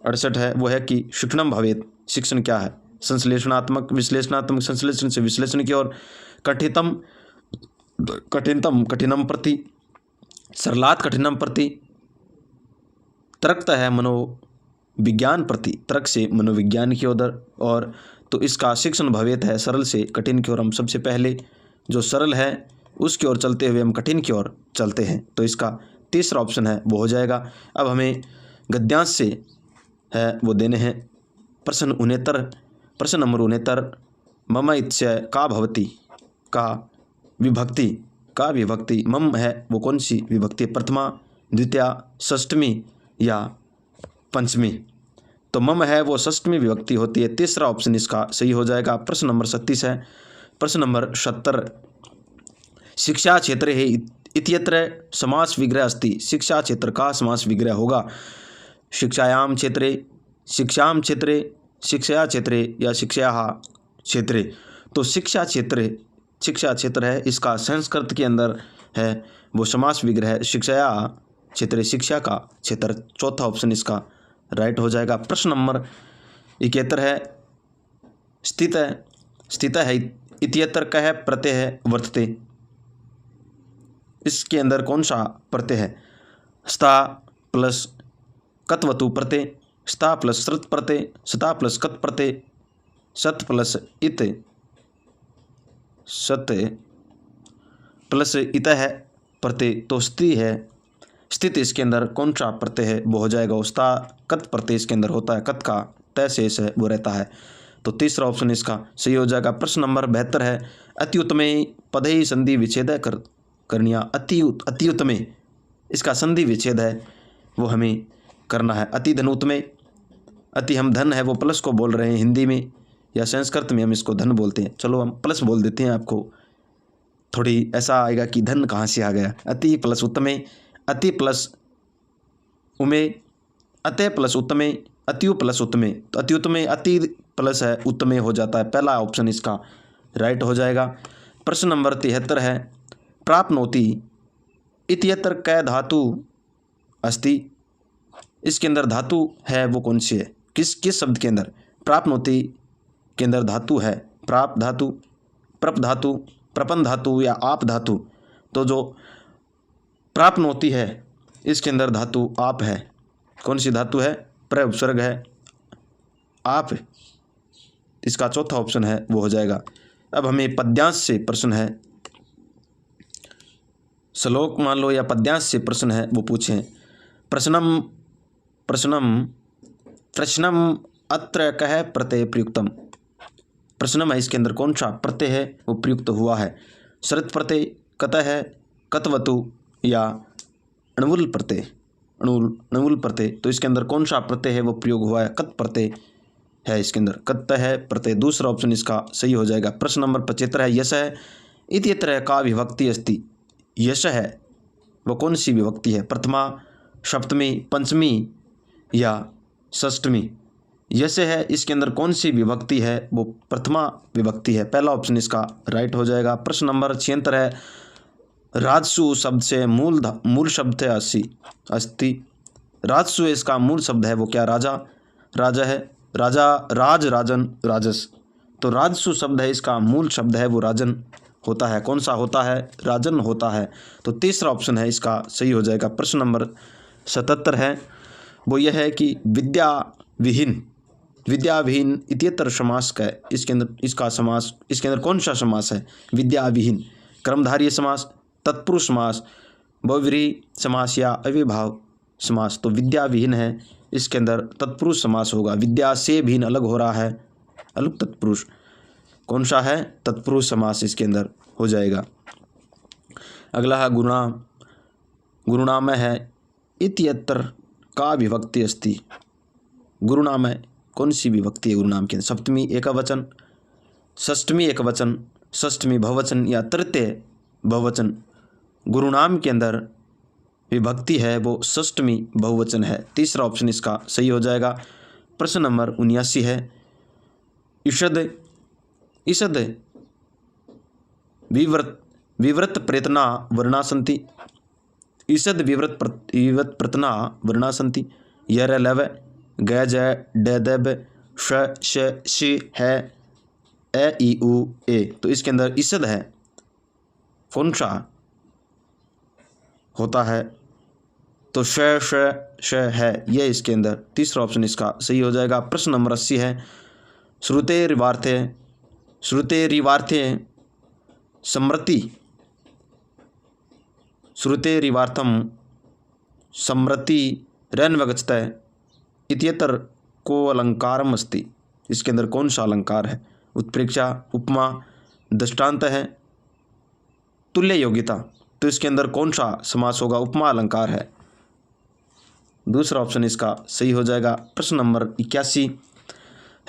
68 है वो है कि शिक्षणम भवेत्। शिक्षण क्या है? संश्लेषणात्मक, विश्लेषणात्मक, संश्लेषण से विश्लेषण की ओर, कठिनम प्रति, सरलात् कठिनम प्रति, तर्कत है मनोविज्ञान प्रति, तर्क से मनोविज्ञान की ओर। और तो इसका शिक्षण भवेत् है सरल से कठिन की ओर। हम सबसे पहले जो सरल है उसकी ओर चलते हुए हम कठिन की ओर चलते हैं। तो इसका तीसरा ऑप्शन है वो हो जाएगा। अब हमें गद्यांश से है वो देने हैं। प्रश्न नंबर 69 मम इत्स्य का भवति। का विभक्ति मम है वो कौन सी विभक्ति? प्रथमा, द्वितीया, षष्ठमी या पंचमी। तो मम है वो षष्ठमी विभक्ति होती है। तीसरा ऑप्शन इसका सही हो जाएगा। प्रश्न नंबर 36 है। प्रश्न नंबर 70 शिक्षा क्षेत्र है इत्यत्र समास विग्रह अस्ति। शिक्षा क्षेत्र का समास विग्रह होगा शिक्षायाम क्षेत्रे, शिक्षाम क्षेत्रे, शिक्षया क्षेत्रे या शिक्षायाः क्षेत्रे। तो शिक्षा क्षेत्र है इसका संस्कृत के अंदर है वो समास विग्रह है शिक्षया क्षेत्रे, शिक्षा का क्षेत्र। चौथा ऑप्शन इसका राइट हो जाएगा। प्रश्न नंबर 71 है स्थित है इत्यत्र कह प्रत्यय है वर्तते। इसके अंदर कौन सा प्रत्यय है? स्था प्लस कत्वतु प्रत्यय, स्था प्लस श्रुत प्रत्यय, स्था प्लस कत प्रत्यय, सत प्लस इत, सत प्लस इत है प्रत्यय। तो स्त्री है स्थित इसके अंदर कौन सा प्रत्यय है वो हो जाएगा स्था। कत प्रत्यय इसके अंदर होता है, कत का तय शेष है वो रहता है। तो तीसरा ऑप्शन इसका सही हो जाएगा। प्रश्न नंबर 72 है अत्युत्तमे पदई संधि विच्छेद करनिया। अत्युत्तमे इसका संधि विच्छेद है वो हमें करना है। अति धन उत्तमे, अति हम धन है वो प्लस को बोल रहे हैं हिंदी में या संस्कृत में हम इसको धन बोलते हैं। चलो हम प्लस बोल देते हैं, आपको थोड़ी ऐसा आएगा कि धन कहाँ से आ गया। अति प्लस उत्तमे, अति प्लस उमे, अतः प्लस उत्तमे, अत्यु प्लस उत्तमे। तो अत्युत्तमे अति प्लस है उत्तमे हो जाता है। पहला ऑप्शन इसका राइट हो जाएगा। प्रश्न नंबर 73 है प्राप्नोति इत्यत्र कै धातु अस्ति। इसके अंदर धातु है वो कौन सी है? किस शब्द के अंदर? प्राप्नोति के अंदर धातु है प्राप धातु, प्रप धातु, प्रपन धातु या आप धातु। तो जो प्राप्नोति है इसके अंदर धातु आप है। कौन सी धातु है? प्र उपसर्ग है आप। इसका चौथा ऑप्शन है वो हो जाएगा। अब हमें पद्यांश से प्रश्न है, श्लोक मान लो या पद्यांश से प्रश्न है वो पूछें। प्रश्नम अत्र कह प्रत्यय प्रयुक्तम। प्रश्नम है इसके अंदर कौन सा प्रत्यय है वो प्रयुक्त हुआ है? शरत प्रत्यय, कतः है, कतवतु या अणुवुल प्रत्यय, अणुवुल प्रत्यय। तो इसके अंदर कौन सा प्रत्यय है वो प्रयोग हुआ है? कत प्रत्यय है इसके अंदर, कत है प्रत्यय। दूसरा ऑप्शन इसका सही हो जाएगा। प्रश्न नंबर 75 है यश है इत्यत्र का विभक्ति अस्ति। यश है वो कौन सी विभक्ति है? प्रथमा, सप्तमी, पंचमी या षष्टमी? यश है इसके अंदर कौन सी विभक्ति है? वो प्रथमा विभक्ति है। पहला ऑप्शन इसका राइट हो जाएगा। प्रश्न नंबर 76 है, राजसु शब्द से मूल शब्द है अस्ति। राजसु इसका मूल शब्द है वो क्या? राजा है। राजा, राजन, राजस। तो राजसु शब्द है इसका मूल शब्द है वो राजन होता है। कौन सा होता है? राजन होता है। तो तीसरा ऑप्शन है इसका सही हो जाएगा। प्रश्न नंबर 77 है वो यह है कि विद्याविहीन इत्यत्र समास का है। इसके अंदर कौन सा समास है? विद्याविहीन। कर्मधारय समास, तत्पुरुष समास, बहुव्रीहि समास या अव्ययभाव समास? तो विद्याविहीन है इसके अंदर तत्पुरुष समास होगा। विद्या से भिन्न अलग हो रहा है, अलग तत्पुरुष। कौन सा है? तत्पुरुष समास इसके अंदर हो जाएगा। अगला है गुरुनाम। गुरुनाम है इत्यत्र का विभक्ति अस्ति। गुरुनाम है कौन सी विभक्ति है गुरुनाम के अंदर? सप्तमी एकवचन, षष्टमी एकवचन, षष्टमी बहुवचन या तृतीय बहुवचन? गुरुनाम के अंदर विभक्ति है वो षष्टमी बहुवचन है। तीसरा ऑप्शन इसका सही हो जाएगा। प्रश्न नंबर 79 है, ईषद विवृत प्रयत्ना वर्णा सन्ति। ईषद विवृत प्रयत्ना वर्णा सन्ति। यर लव ग ज ड दब श श शी है ए ई उ ए। तो इसके अंदर ईषद है कौन सा होता है? तो श है ये इसके अंदर। तीसरा ऑप्शन इसका सही हो जाएगा। प्रश्न नंबर 80 है, श्रुतेरिवार्थे समृति रन्वगच्छते इत्यत्र को अलंकारम अस्ति। इसके अंदर कौन सा अलंकार है? उत्प्रेक्षा, उपमा, दृष्टांत है, तुल्य योग्यता? तो इसके अंदर कौन सा समास होगा? उपमा अलंकार है। दूसरा ऑप्शन इसका सही हो जाएगा। प्रश्न नंबर 81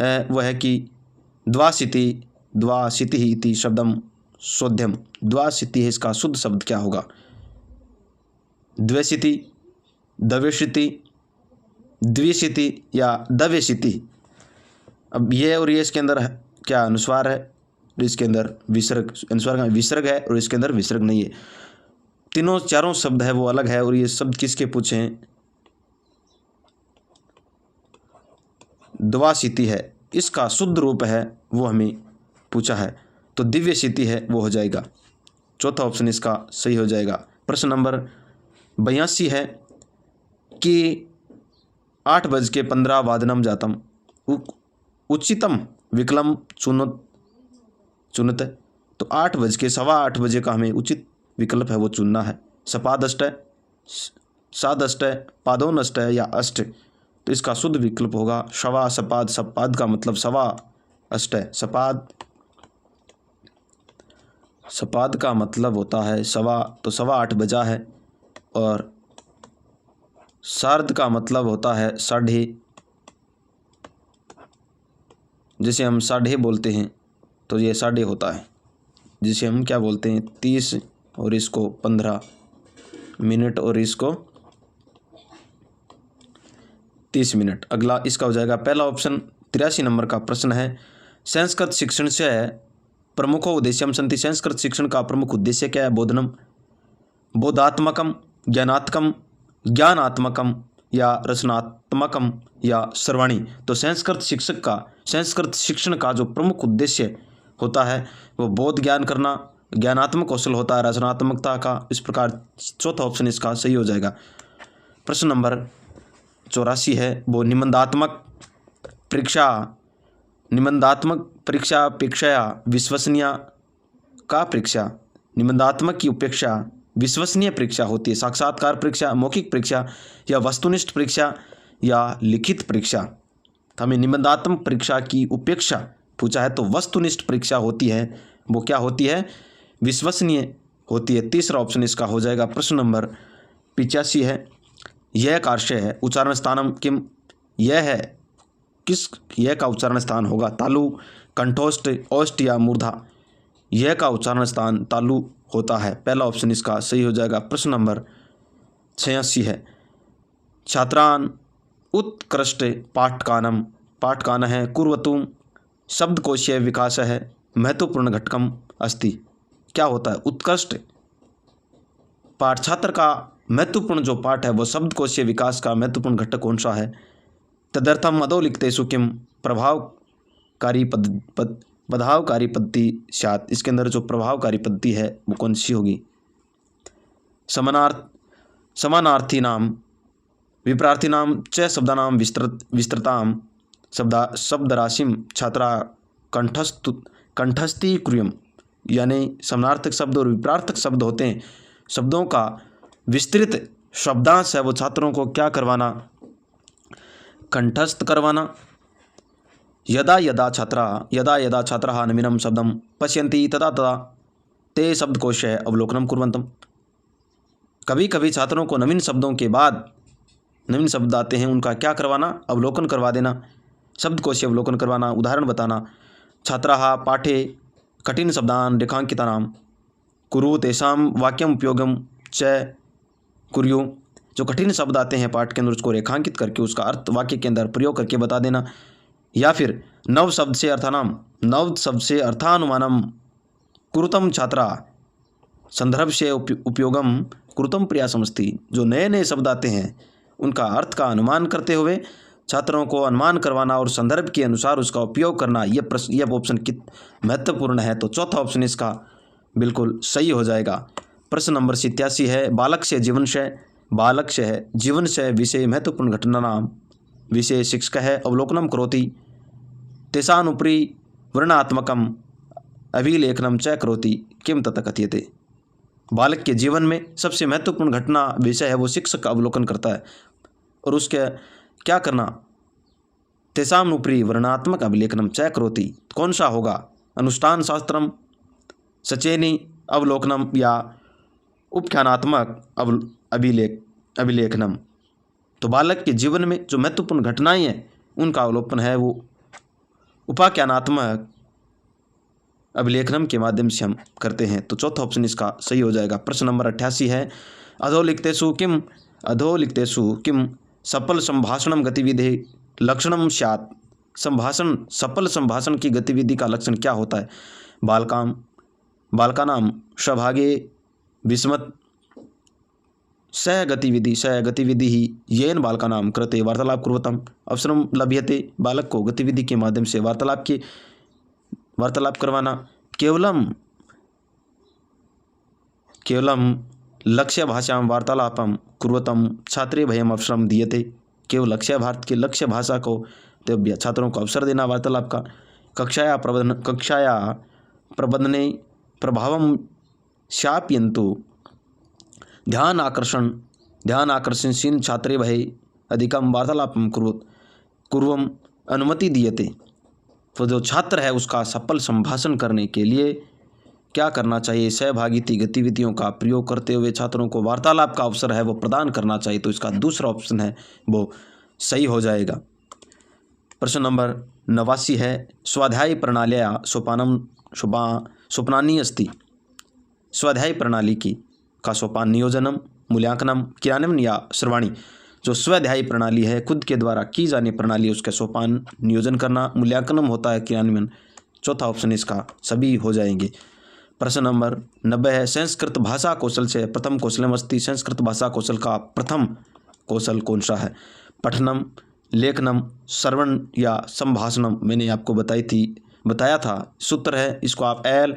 है वह है कि द्वाशीति इति शब्दम शोध्यम। द्वाशीति है इसका शुद्ध शब्द क्या होगा? द्वैशीति, दवेशीति, द्विशीति या दवेशीति? अब ये और ये इसके अंदर क्या अनुस्वार है? इसके अंदर विसर्ग, अनुस्वार का विसर्ग है और इसके अंदर विसर्ग नहीं है। तीनों चारों शब्द है वो अलग है। और ये शब्द किसके पूछे हैं? द्वाशीति है इसका शुद्ध रूप है वो हमें पूछा है। तो दिव्य शीति है वो हो जाएगा। चौथा ऑप्शन इसका सही हो जाएगा। प्रश्न नंबर 82 है कि 8:15 जातम उचितम विकलम चुनत। तो 8:15 बजे का हमें उचित विकल्प है वो चुनना है। सपादष्ट, सादष्ट, पादोनष्ट या अष्ट? तो इसका शुद्ध विकल्प होगा शवा सपाद। सपाद का मतलब सवा अष्ट है। सपाद का मतलब होता है सवा, तो 8:15 बजा है। और सार्ध का मतलब होता है साढ़े। जिसे हम साढ़े बोलते हैं तो ये साढ़े होता है, जिसे हम क्या बोलते हैं 30 और इसको 15 मिनट और इसको 30 मिनट। अगला इसका हो जाएगा पहला ऑप्शन। 83 नंबर का प्रश्न है, संस्कृत शिक्षण से प्रमुखो उद्देश्यम सन्ति। संस्कृत शिक्षण का प्रमुख उद्देश्य क्या है? बोधनम, बोधात्मकम, ज्ञानात्मकम या रचनात्मकम या सर्वाणी? तो संस्कृत शिक्षण का जो प्रमुख उद्देश्य होता है वो बोध ज्ञान करना, ज्ञानात्मक कौशल होता है, रचनात्मकता का। इस प्रकार चौथा ऑप्शन इसका सही हो जाएगा। प्रश्न नंबर 84 है वो निबंधात्मक परीक्षा अपेक्षया विश्वसनीय का परीक्षा। निबंधात्मक की उपेक्षा विश्वसनीय परीक्षा होती है। साक्षात्कार परीक्षा, मौखिक परीक्षा या वस्तुनिष्ठ परीक्षा या लिखित परीक्षा? तो हमें निबंधात्मक परीक्षा की उपेक्षा पूछा है तो वस्तुनिष्ठ परीक्षा होती है वो क्या होती है? विश्वसनीय होती है। तीसरा ऑप्शन इसका हो जाएगा। प्रश्न नंबर 85 है, यह का आशय है उच्चारण स्थानम किम। यह है किस, यह का उच्चारण स्थान होगा तालु, कंठोष्ठ, ओष्ठ या मूर्धा? यह का उच्चारण स्थान तालु होता है। पहला ऑप्शन इसका सही हो जाएगा। प्रश्न नंबर 86 है, छात्रान उत्कृष्ट पाठकानम, पाठकान है कुर्वतुम शब्दकोशीय विकास है महत्वपूर्ण घटकम अस्ति। क्या होता है उत्कृष्ट पाठ? छात्र का महत्वपूर्ण जो पाठ है वो शब्दकोशीय विकास का महत्वपूर्ण घटक कौन सा है? तदर्थम अधोलिखितेषु किम प्रभावकारी प्रभावकारी पद्धति स्यात्। इसके अंदर जो प्रभावकारी पद्धति है वो कौन सी होगी? समानार्थी नाम विप्रार्थी नाम च शब्दानाम विस्तृताम शब्दराशिम छात्रा कंठस्थी कुर्यम, यानी समानार्थक शब्द और विपरार्थक शब्द होते हैं, शब्दों का विस्तृत शब्दांश है वो छात्रों को क्या करवाना? कंठस्थ करवाना। यदा यदा छात्राः नवीनं शब्दं पश्यन्ति तदा तदा ते शब्दकोशे अवलोकनं कुर्वन्तम्। कभी कभी छात्रों को नवीन शब्दों के बाद नवीन शब्द आते हैं उनका क्या करवाना? अवलोकन करवा देना, शब्दकोश अवलोकन करवाना। उदाहरण बताना, छात्राः पाठे कठिन शब्दान् रेखांकितानां कुरु तेषां वाक्यम उपयोगम च कुर्यु। जो कठिन शब्द आते हैं पाठ के अंदर उसको रेखांकित करके उसका अर्थ वाक्य के अंदर प्रयोग करके बता देना। या फिर नव शब्द से अर्थानुमानम कुरुतम छात्रा संदर्भ से उपयोगम कुरुतम प्रयासमस्ति। जो नए नए शब्द आते हैं उनका अर्थ का अनुमान करते हुए छात्रों को अनुमान करवाना और संदर्भ के अनुसार उसका उपयोग करना, यह ऑप्शन कितना महत्वपूर्ण है? तो चौथा ऑप्शन इसका बिल्कुल सही हो जाएगा। प्रश्न नंबर 87 है, बालक से जीवन से विषय महत्वपूर्ण घटना नाम विषय शिक्षक है अवलोकनम करोति तेषानुपरि वर्णात्मकम अभिलेखनम च करोति किम तत् कथ्यते। बालक के जीवन में सबसे महत्वपूर्ण घटना विषय है वो शिक्षक का अवलोकन करता है और उसके क्या करना? तेषानुपरि वर्णात्मक अभिलेखनम च करोति। कौन सा होगा? अनुष्ठान शास्त्रम सचेनी अवलोकनम या उपख्यानात्मक अभिलेखनम। तो बालक के जीवन में जो महत्वपूर्ण घटनाएं हैं उनका अवलोकन है वो उपाख्यानात्मक अभिलेखनम के माध्यम से हम करते हैं। तो चौथा ऑप्शन इसका सही हो जाएगा। प्रश्न नंबर 88 है, अधोलिखितेषु किम सफल संभाषणम गतिविधि लक्षणम स्यात्। सफल संभाषण की गतिविधि का लक्षण क्या होता है? बालकानां सहभागे विस्मत सह गतिविधि ही येन बालकानां कृते वार्तालाप कुर्वतम् अवसरम लभ्यते। बालक को गतिविधि के माध्यम से वार्तालाप करवाना। केवलम लक्ष्य भाषां वार्तालापम कुर्वतम् छात्रे भयम अवसरम दीयते। केवल लक्ष्य भाषा को तो छात्रों को अवसर देना वार्तालाप का। कक्षाया प्रबंधने प्रभावम शापयन्तु ध्यान आकर्षणशील छात्रे भय अधिकम वार्तालापम कुर्वम अनुमति दीयते। तो जो छात्र है उसका सफल संभाषण करने के लिए क्या करना चाहिए? सहभागिता गतिविधियों का प्रयोग करते हुए छात्रों को वार्तालाप का अवसर है वो प्रदान करना चाहिए। तो इसका दूसरा ऑप्शन है वो सही हो जाएगा। प्रश्न नंबर 89 है, स्वाध्याय प्रणाल्या सोपानानि अस्ति। स्वाध्याय प्रणाली का सोपान नियोजनम मूल्यांकनम क्रियान्वयन या श्रवाणी। जो स्वाध्याय प्रणाली है खुद के द्वारा की जाने प्रणाली उसका सोपान नियोजन करना, मूल्यांकनम होता है क्रियान्वयन। चौथा ऑप्शन इसका सभी हो जाएंगे। प्रश्न नंबर 90 है, संस्कृत भाषा कौशल से प्रथम कौशलम अस्ति। संस्कृत भाषा कौशल का प्रथम कौशल कौन सा है? पठनम, लेखनम, श्रवण या संभाषणम। मैंने आपको बताया था सूत्र है, इसको आप L,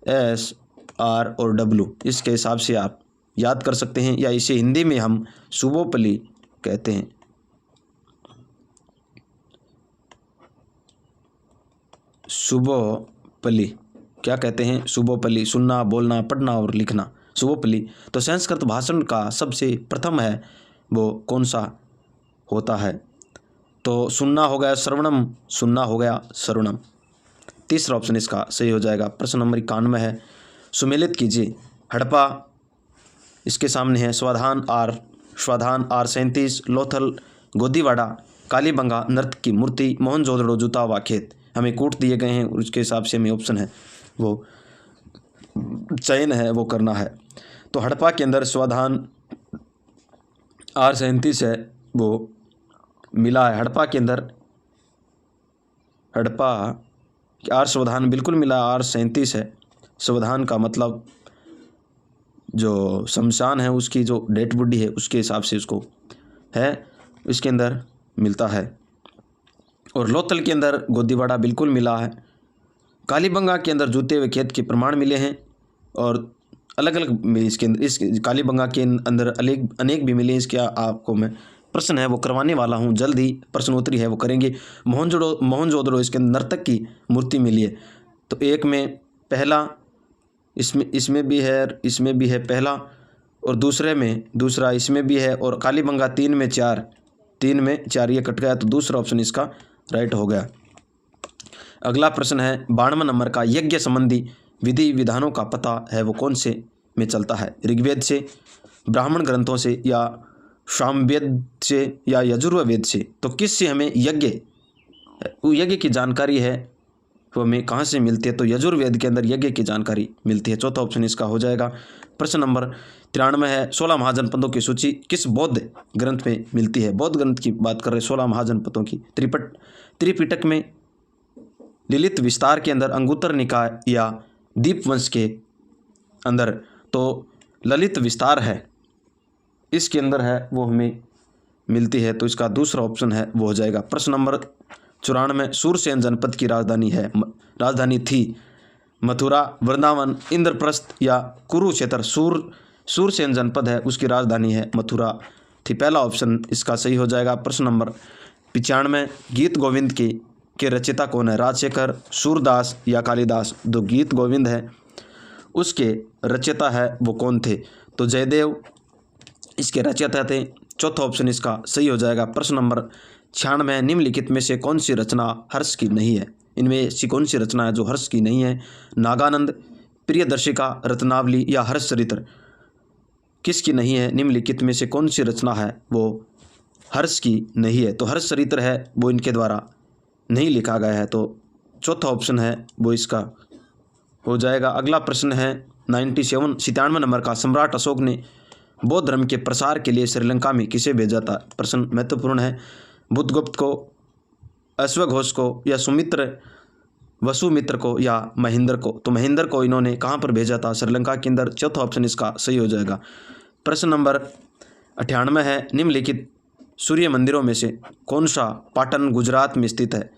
S, R और W इसके हिसाब से आप याद कर सकते हैं, या इसे हिंदी में हम सुबोपली कहते हैं। सुबोपली क्या कहते हैं? सुबोपली, सुनना, बोलना, पढ़ना और लिखना, सुबोपली। तो संस्कृत भाषण का सबसे प्रथम है वो कौन सा होता है? तो सुनना हो गया श्रवणम, सुनना हो गया श्रवणम। तीसरा ऑप्शन इसका सही हो जाएगा। प्रश्न नंबर 91 है, सुमेलित कीजिए। हड़प्पा इसके सामने है, स्वाधान R 37, लोथल, गोदीवाड़ा, कालीबंगा नृत्य की मूर्ति, मोहनजोदड़ो जूता व खेत। हमें कोट दिए गए हैं और उसके हिसाब से हमें ऑप्शन है वो चयन है वो करना है। तो हड़प्पा के अंदर स्वाधान R37 है वो मिला है। हड़प्पा के अंदर हड़प्पा स्वाधान बिल्कुल मिला, R37 है। स्वाधान का मतलब जो शमशान है उसकी जो डेड बॉडी है उसके हिसाब से उसको है, इसके अंदर मिलता है। और लोथल के अंदर गोदीवाड़ा बिल्कुल मिला है। कालीबंगा के अंदर जूते हुए खेत के प्रमाण मिले हैं और अलग अलग इसके अंदर इस कालीबंगा के अंदर अनेक भी मिले। इसके आपको मैं प्रश्न है वो करवाने वाला हूँ, जल्द ही प्रश्नोत्तरी है वो करेंगे। मोहनजोदड़ो इसके अंदर नर्तक की मूर्ति मिली है। तो एक में पहला, इसमें भी है पहला, और दूसरे में दूसरा इसमें भी है, और कालीबंगा 3 में 4 ये कट गया, तो दूसरा ऑप्शन इसका राइट हो गया। अगला प्रश्न है 92 नंबर का, यज्ञ संबंधी विधि विधानों का पता है वो कौन से में चलता है? ऋग्वेद से, ब्राह्मण ग्रंथों से, या सामवेद से, या यजुर्वेद से? तो किससे हमें यज्ञ की जानकारी है वो हमें कहाँ से मिलती है? तो यजुर्वेद के अंदर यज्ञ की जानकारी मिलती है। चौथा ऑप्शन इसका हो जाएगा। प्रश्न नंबर 93 है 16 महाजनपदों की सूची किस बौद्ध ग्रंथ में मिलती है? बौद्ध ग्रंथ की बात कर रहे हैं 16 महाजनपदों की। त्रिपिटक में, ललित विस्तार के अंदर, अंगुत्तर निकाय या दीपवंश के अंदर? तो ललित विस्तार है इसके अंदर है वो हमें मिलती है, तो इसका दूसरा ऑप्शन है वो हो जाएगा। प्रश्न नंबर 94 सूरसेन जनपद की राजधानी थी मथुरा, वृंदावन, इंद्रप्रस्थ या कुरुक्षेत्र? सूरसेन जनपद है उसकी राजधानी है मथुरा थी। पहला ऑप्शन इसका सही हो जाएगा। प्रश्न नंबर 95 गीत गोविंद के रचयिता कौन है? राजशेखर, सूरदास या कालिदास? जो गीत गोविंद है उसके रचयिता है वो कौन थे? तो जयदेव इसके रचयिता थे। चौथा ऑप्शन इसका सही हो जाएगा। प्रश्न नंबर 96 निम्नलिखित में से कौन सी रचना हर्ष की नहीं है? इनमें से कौन सी रचना है जो हर्ष की नहीं है? नागानंद, प्रियदर्शिका, रत्नावली या हर्ष चरित्र? किसकी नहीं है? निम्नलिखित में से कौन सी रचना है वो हर्ष की नहीं है? तो हर्ष चरित्र है वो इनके द्वारा नहीं लिखा गया है, तो चौथा ऑप्शन है वो इसका हो जाएगा। अगला प्रश्न है 97 नंबर का, सम्राट अशोक ने बौद्ध धर्म के प्रसार के लिए श्रीलंका में किसे भेजा था? प्रश्न महत्वपूर्ण है। बुद्धगुप्त को, अश्वघोष को, या वसुमित्र को, या महेंद्र को? तो महेंद्र को इन्होंने कहाँ पर भेजा था? श्रीलंका के अंदर। चौथा ऑप्शन इसका सही हो जाएगा। प्रश्न नंबर 98 है निम्नलिखित सूर्य मंदिरों में से कौन सा पाटन गुजरात में स्थित है?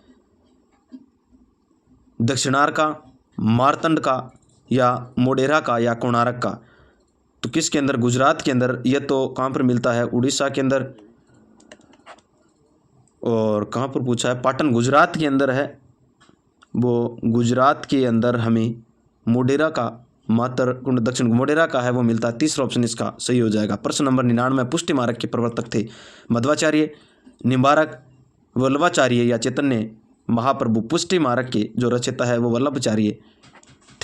दक्षिणार का, मारतंड का, या मोढेरा का, या कोणार्क का? तो किसके अंदर? गुजरात के अंदर। यह तो कहाँ पर मिलता है? उड़ीसा के अंदर। और कहाँ पर पूछा है? पाटन गुजरात के अंदर है वो। गुजरात के अंदर हमें मोढेरा का, मातर कुंड दक्षिण मोढेरा का है वो मिलता है। तीसरा ऑप्शन इसका सही हो जाएगा। प्रश्न नंबर 99 पुष्टि मार्ग के प्रवर्तक थे मध्वाचार्य, निम्बारक, वल्लभाचार्य या चैतन्य महाप्रभु? पुष्टि मार्ग के जो रचयिता है वो वल्लभाचार्य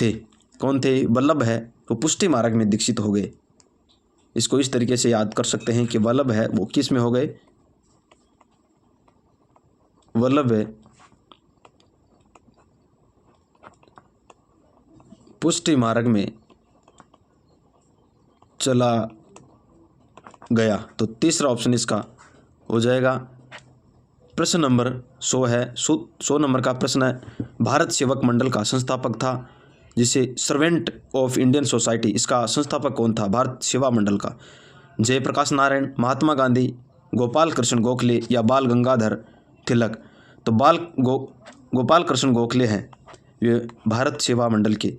थे। कौन थे? वल्लभ है वो पुष्टि मार्ग में दीक्षित हो गए। इसको इस तरीके से याद कर सकते हैं कि वल्लभ है वो किस में हो गए? वल्लभ है पुष्टि मार्ग में चला गया, तो तीसरा ऑप्शन इसका हो जाएगा। प्रश्न नंबर 100 है 100 नंबर का प्रश्न है भारत सेवक मंडल का संस्थापक था जिसे सर्वेंट ऑफ इंडियन सोसाइटी, इसका संस्थापक कौन था भारत सेवा मंडल का? जयप्रकाश नारायण, महात्मा गांधी, गोपाल कृष्ण गोखले या बाल गंगाधर तिलक? तो गोपाल कृष्ण गोखले हैं ये भारत सेवा मंडल के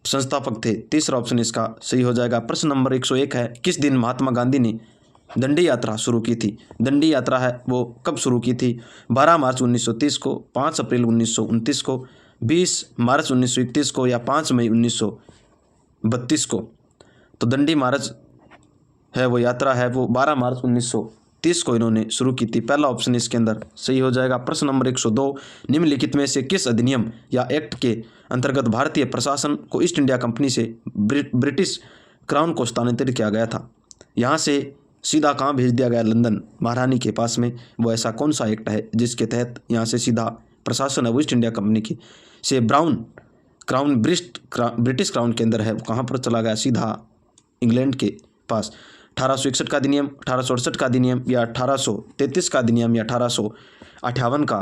संस्थापक थे। तीसरा ऑप्शन इसका सही हो जाएगा। प्रश्न नंबर 101 है किस दिन महात्मा गांधी ने दंडी यात्रा शुरू की थी? दंडी यात्रा है वो कब शुरू की थी? 12 मार्च 1930 को, 5 अप्रैल 1929 को, 20 मार्च 1931 को, या 5 मई 1932 को? तो दंडी मार्च है वो यात्रा है वो 12 मार्च 1930 को इन्होंने शुरू की थी। पहला ऑप्शन इसके अंदर सही हो जाएगा। प्रश्न नंबर 102 निम्नलिखित में से किस अधिनियम या एक्ट के अंतर्गत भारतीय प्रशासन को ईस्ट इंडिया कंपनी से ब्रिटिश क्राउन को स्थानांतरित किया गया था? यहाँ से सीधा कहाँ भेज दिया गया? लंदन महारानी के पास में। वो ऐसा कौन सा एक्ट है जिसके तहत यहाँ से सीधा प्रशासन है वो ईस्ट इंडिया कंपनी की से ब्राउन क्राउन ब्रिटिश क्राउन के अंदर है वो कहाँ पर चला गया? सीधा इंग्लैंड के पास। 1861 का अधिनियम, 1868 का अधिनियम या 1833 का अधिनियम या 1858 का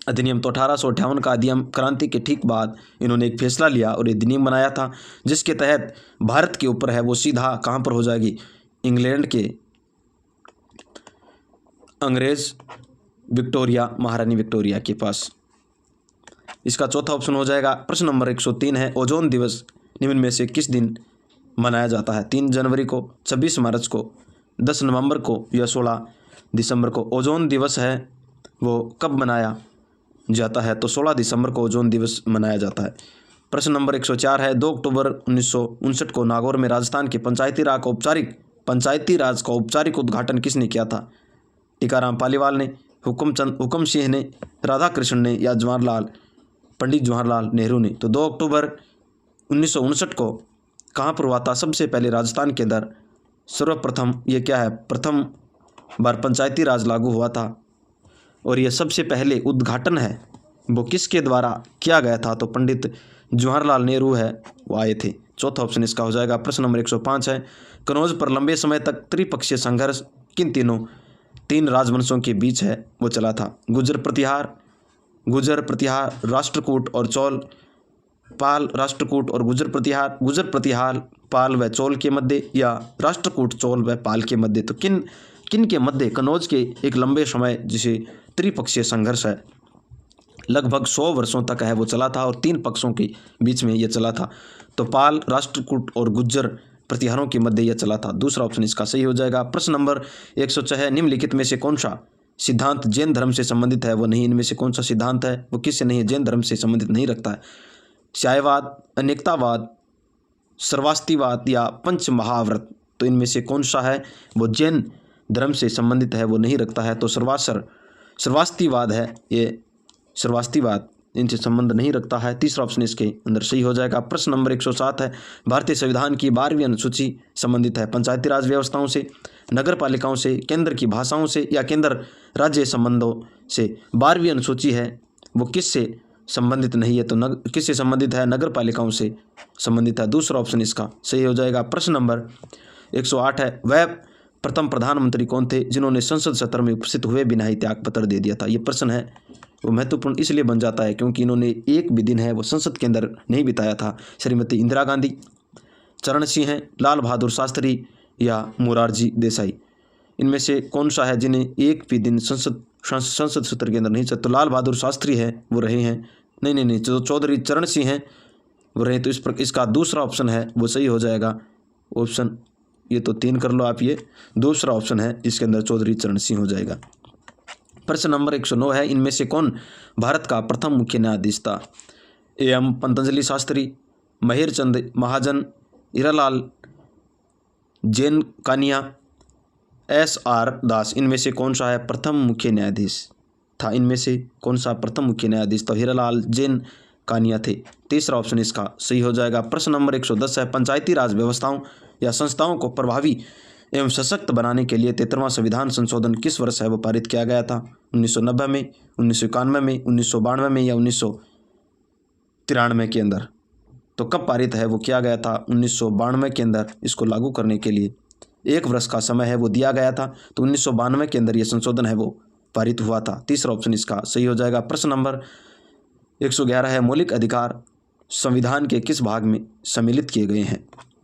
अधिनियम? तो 1858 का अधिनियम क्रांति के ठीक बाद इन्होंने एक फैसला लिया और अधिनियम बनाया था, जिसके तहत भारत के ऊपर है वो सीधा कहाँ पर हो जाएगी? इंग्लैंड के अंग्रेज विक्टोरिया, महारानी विक्टोरिया के पास। इसका चौथा ऑप्शन हो जाएगा। प्रश्न नंबर 103 है, ओजोन दिवस निम्न में से किस दिन मनाया जाता है? 3 जनवरी को, 26 मार्च को, 10 नवंबर को या 16 दिसंबर को? ओजोन दिवस है वो कब मनाया जाता है? तो 16 दिसंबर को ओजोन दिवस मनाया जाता है। प्रश्न नंबर 104 है, 2 अक्टूबर 1959 को नागौर में राजस्थान के पंचायती राज का औपचारिक उद्घाटन किसने किया था? टीकाराम पालीवाल ने, हुक्म सिंह ने, राधा कृष्ण ने या पंडित जवाहरलाल नेहरू ने? तो 2 अक्टूबर 1959 को कहाँ पर हुआ था? सबसे पहले राजस्थान के अंदर सर्वप्रथम ये क्या है? प्रथम बार पंचायती राज लागू हुआ था और ये सबसे पहले उद्घाटन है वो किसके द्वारा किया गया था? तो पंडित जवाहरलाल नेहरू है वो आए थे। चौथा ऑप्शन इसका हो जाएगा। प्रश्न नंबर 105 है, कनौज पर लंबे समय तक त्रिपक्षीय संघर्ष किन 3 राजवंशों के बीच है वो चला था? गुजर प्रतिहार, राष्ट्रकूट और चोल, पाल, राष्ट्रकूट और गुजर प्रतिहार पाल व चोल के मध्य या राष्ट्रकूट, चोल व पाल के मध्य? तो किन के मध्य कनौज के एक लंबे समय जिसे त्रिपक्षीय संघर्ष है लगभग 100 वर्षों तक है वो चला था और 3 पक्षों के बीच में ये चला था। तो पाल, राष्ट्रकूट और गुज्जर प्रतिहारों के मध्य यह चला था। दूसरा ऑप्शन इसका सही हो जाएगा। प्रश्न नंबर 106, निम्नलिखित में से कौन सा सिद्धांत जैन धर्म से संबंधित है? वो नहीं, इनमें से कौन सा सिद्धांत है वो किससे नहीं है? जैन धर्म से संबंधित नहीं रखता है। सायवाद, अनेकतावाद, सर्वास्तिवाद या पंच महाव्रत? तो इनमें से कौन सा है वो जैन धर्म से संबंधित है वो नहीं रखता है? तो सर्वास्तिवाद है, ये सर्वास्तिवाद इनसे संबंध नहीं रखता है। तीसरा ऑप्शन इसके अंदर सही हो जाएगा। प्रश्न नंबर 107 है, भारतीय संविधान की 12वीं अनुसूची संबंधित है पंचायती राज व्यवस्थाओं से, नगर पालिकाओं से, केंद्र की भाषाओं से या केंद्र राज्य संबंधों से? 12वीं अनुसूची है वो किससे संबंधित नहीं है? तो किससे संबंधित है? नगर पालिकाओं से संबंधित है। दूसरा ऑप्शन इसका सही हो जाएगा। प्रश्न नंबर 108 है, वह प्रथम प्रधानमंत्री कौन थे जिन्होंने संसद सत्र में उपस्थित हुए बिना ही त्याग पत्र दे दिया था? ये प्रश्न है वो महत्वपूर्ण इसलिए बन जाता है क्योंकि इन्होंने एक भी दिन है वो संसद के अंदर नहीं बिताया था। श्रीमती इंदिरा गांधी, चरण सिंह हैं, लाल बहादुर शास्त्री या मोरारजी देसाई? इनमें से कौन सा है जिन्हें एक भी दिन संसद सत्र के अंदर नहीं? तो लाल बहादुर शास्त्री है वो रहे हैं। नहीं, जो चौधरी चरण सिंह हैं वो रहे। तो इसका दूसरा ऑप्शन है वो सही हो जाएगा। ऑप्शन ये तो 3 कर लो आप, ये दूसरा ऑप्शन है इसके अंदर चौधरी चरण सिंह हो जाएगा। प्रश्न नंबर 109 है, इनमें से कौन भारत का प्रथम मुख्य न्यायाधीश था? एम पतंजलि शास्त्री, महिरचंद महाजन, हीरालाल जैन कानिया, SR दास? इनमें से कौन सा है प्रथम मुख्य न्यायाधीश था? इनमें से कौन सा प्रथम मुख्य न्यायाधीश? तो हीरालाल जैन कानिया थे। तीसरा ऑप्शन इसका सही हो जाएगा। प्रश्न नंबर 110 है, पंचायती राज व्यवस्थाओं या संस्थाओं को प्रभावी एवं सशक्त बनाने के लिए 73वां संविधान संशोधन किस वर्ष है वो पारित किया गया था? 1990 में, 1991 में, 1992 में या 1993 के अंदर? तो कब पारित है वो किया गया था? 1992 के अंदर इसको लागू करने के लिए 1 वर्ष का समय है वो दिया गया था। तो 1992 के अंदर ये संशोधन है वो पारित हुआ था। तीसरा ऑप्शन इसका सही हो जाएगा। प्रश्न नंबर 111 है, मौलिक अधिकार संविधान के किस भाग में सम्मिलित किए गए हैं?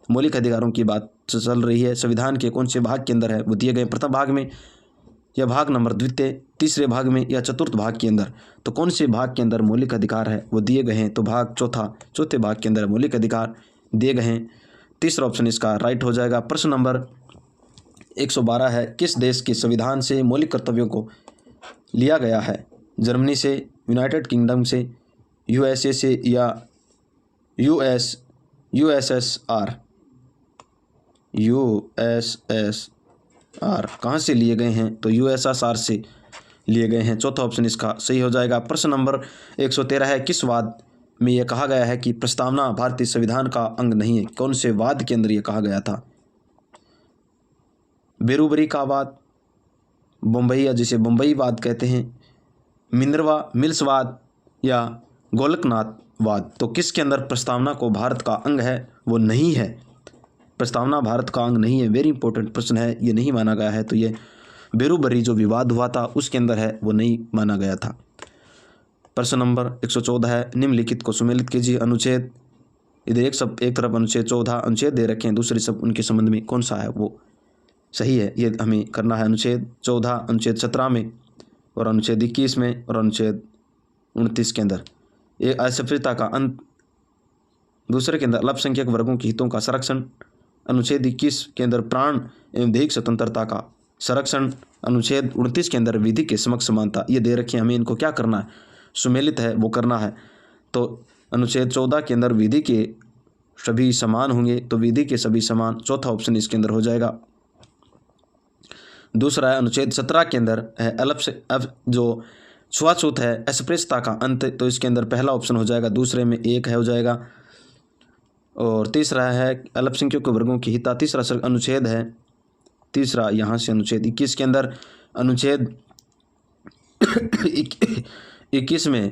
मौलिक अधिकारों की बात चल रही है। संविधान के कौन से भाग के अंदर है वो दिए गए? प्रथम भाग में या भाग नंबर द्वितीय, तीसरे भाग में या चतुर्थ भाग के अंदर? तो कौन से भाग के अंदर मौलिक अधिकार है वो दिए गए हैं? तो भाग चौथे भाग के अंदर मौलिक अधिकार दिए गए हैं। तीसरा ऑप्शन इसका राइट हो जाएगा। प्रश्न नंबर 112 है, किस देश के संविधान से मौलिक कर्तव्यों को लिया गया है? जर्मनी से, यूनाइटेड किंगडम से, USA से या USSR? कहाँ से लिए गए हैं? तो USSR से लिए गए हैं। चौथा ऑप्शन इसका सही हो जाएगा। प्रश्न नंबर 113 है, किस वाद में यह कहा गया है कि प्रस्तावना भारतीय संविधान का अंग नहीं है? कौन से वाद के अंदर यह कहा गया था? बेरूबरी का वाद, बम्बई या जिसे बम्बई वाद कहते हैं, मिनर्वा मिल्स वाद या गोलकनाथ वाद। तो किसके अंदर प्रस्तावना को भारत का अंग है? वो नहीं है, प्रस्तावना भारत का अंग नहीं है। वेरी इंपॉर्टेंट प्रश्न है, ये नहीं माना गया है। तो ये बेरूबरी जो विवाद हुआ था उसके अंदर है, वो नहीं माना गया था। प्रश्न नंबर 114 है, निम्नलिखित को सुमेलित कीजिए। अनुच्छेद, इधर एक तरफ अनुच्छेद 14 अनुच्छेद दे रखे हैं, दूसरी सब उनके संबंध में कौन सा है वो सही है, ये हमें करना है। अनुच्छेद 14 अनुच्छेद 17 में और अनुच्छेद 21 में और अनुच्छेद 29 के अंदर एक अस्पृश्यता का अंत, दूसरे के अंदर अल्पसंख्यक वर्गों के हितों का संरक्षण, अनुच्छेद 21 के अंदर प्राण एवं दैहिक स्वतंत्रता का संरक्षण, अनुच्छेद 29 के अंदर विधि के समक्ष समानता। ये दे रखी है, हमें इनको क्या करना है, सुमेलित है वो करना है। तो अनुच्छेद 14 के अंदर विधि के सभी समान होंगे, तो विधि के सभी समान, चौथा ऑप्शन इसके अंदर हो जाएगा। दूसरा है अनुच्छेद 17 के अंदर है अब जो छुआछूत है अस्पृश्यता का अंत, तो इसके अंदर पहला ऑप्शन हो जाएगा, दूसरे में एक है हो जाएगा। और तीसरा है अल्पसंख्यक वर्गों की हिता, तीसरा अनुच्छेद है, तीसरा यहाँ से अनुच्छेद 21 के अंदर, अनुच्छेद 21 में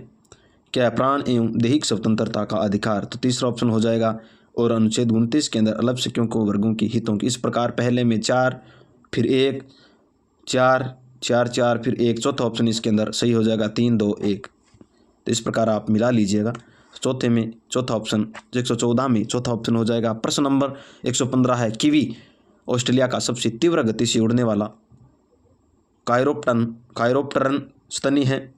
क्या, प्राण एवं दैहिक स्वतंत्रता का अधिकार, तो तीसरा ऑप्शन हो जाएगा। और अनुच्छेद 29 के अंदर अल्पसंख्यक वर्गों की हितों की, इस प्रकार पहले में 4 फिर 1 4 4 4 फिर 1, चौथा ऑप्शन इसके अंदर सही हो जाएगा 3 2 1। तो इस प्रकार आप मिला लीजिएगा, चौथे में चौथा ऑप्शन, 114 में चौथा ऑप्शन हो जाएगा। प्रश्न नंबर 115 है, कीवी ऑस्ट्रेलिया का सबसे तीव्र गति से उड़ने वाला कायरोप्टरन स्तनी है।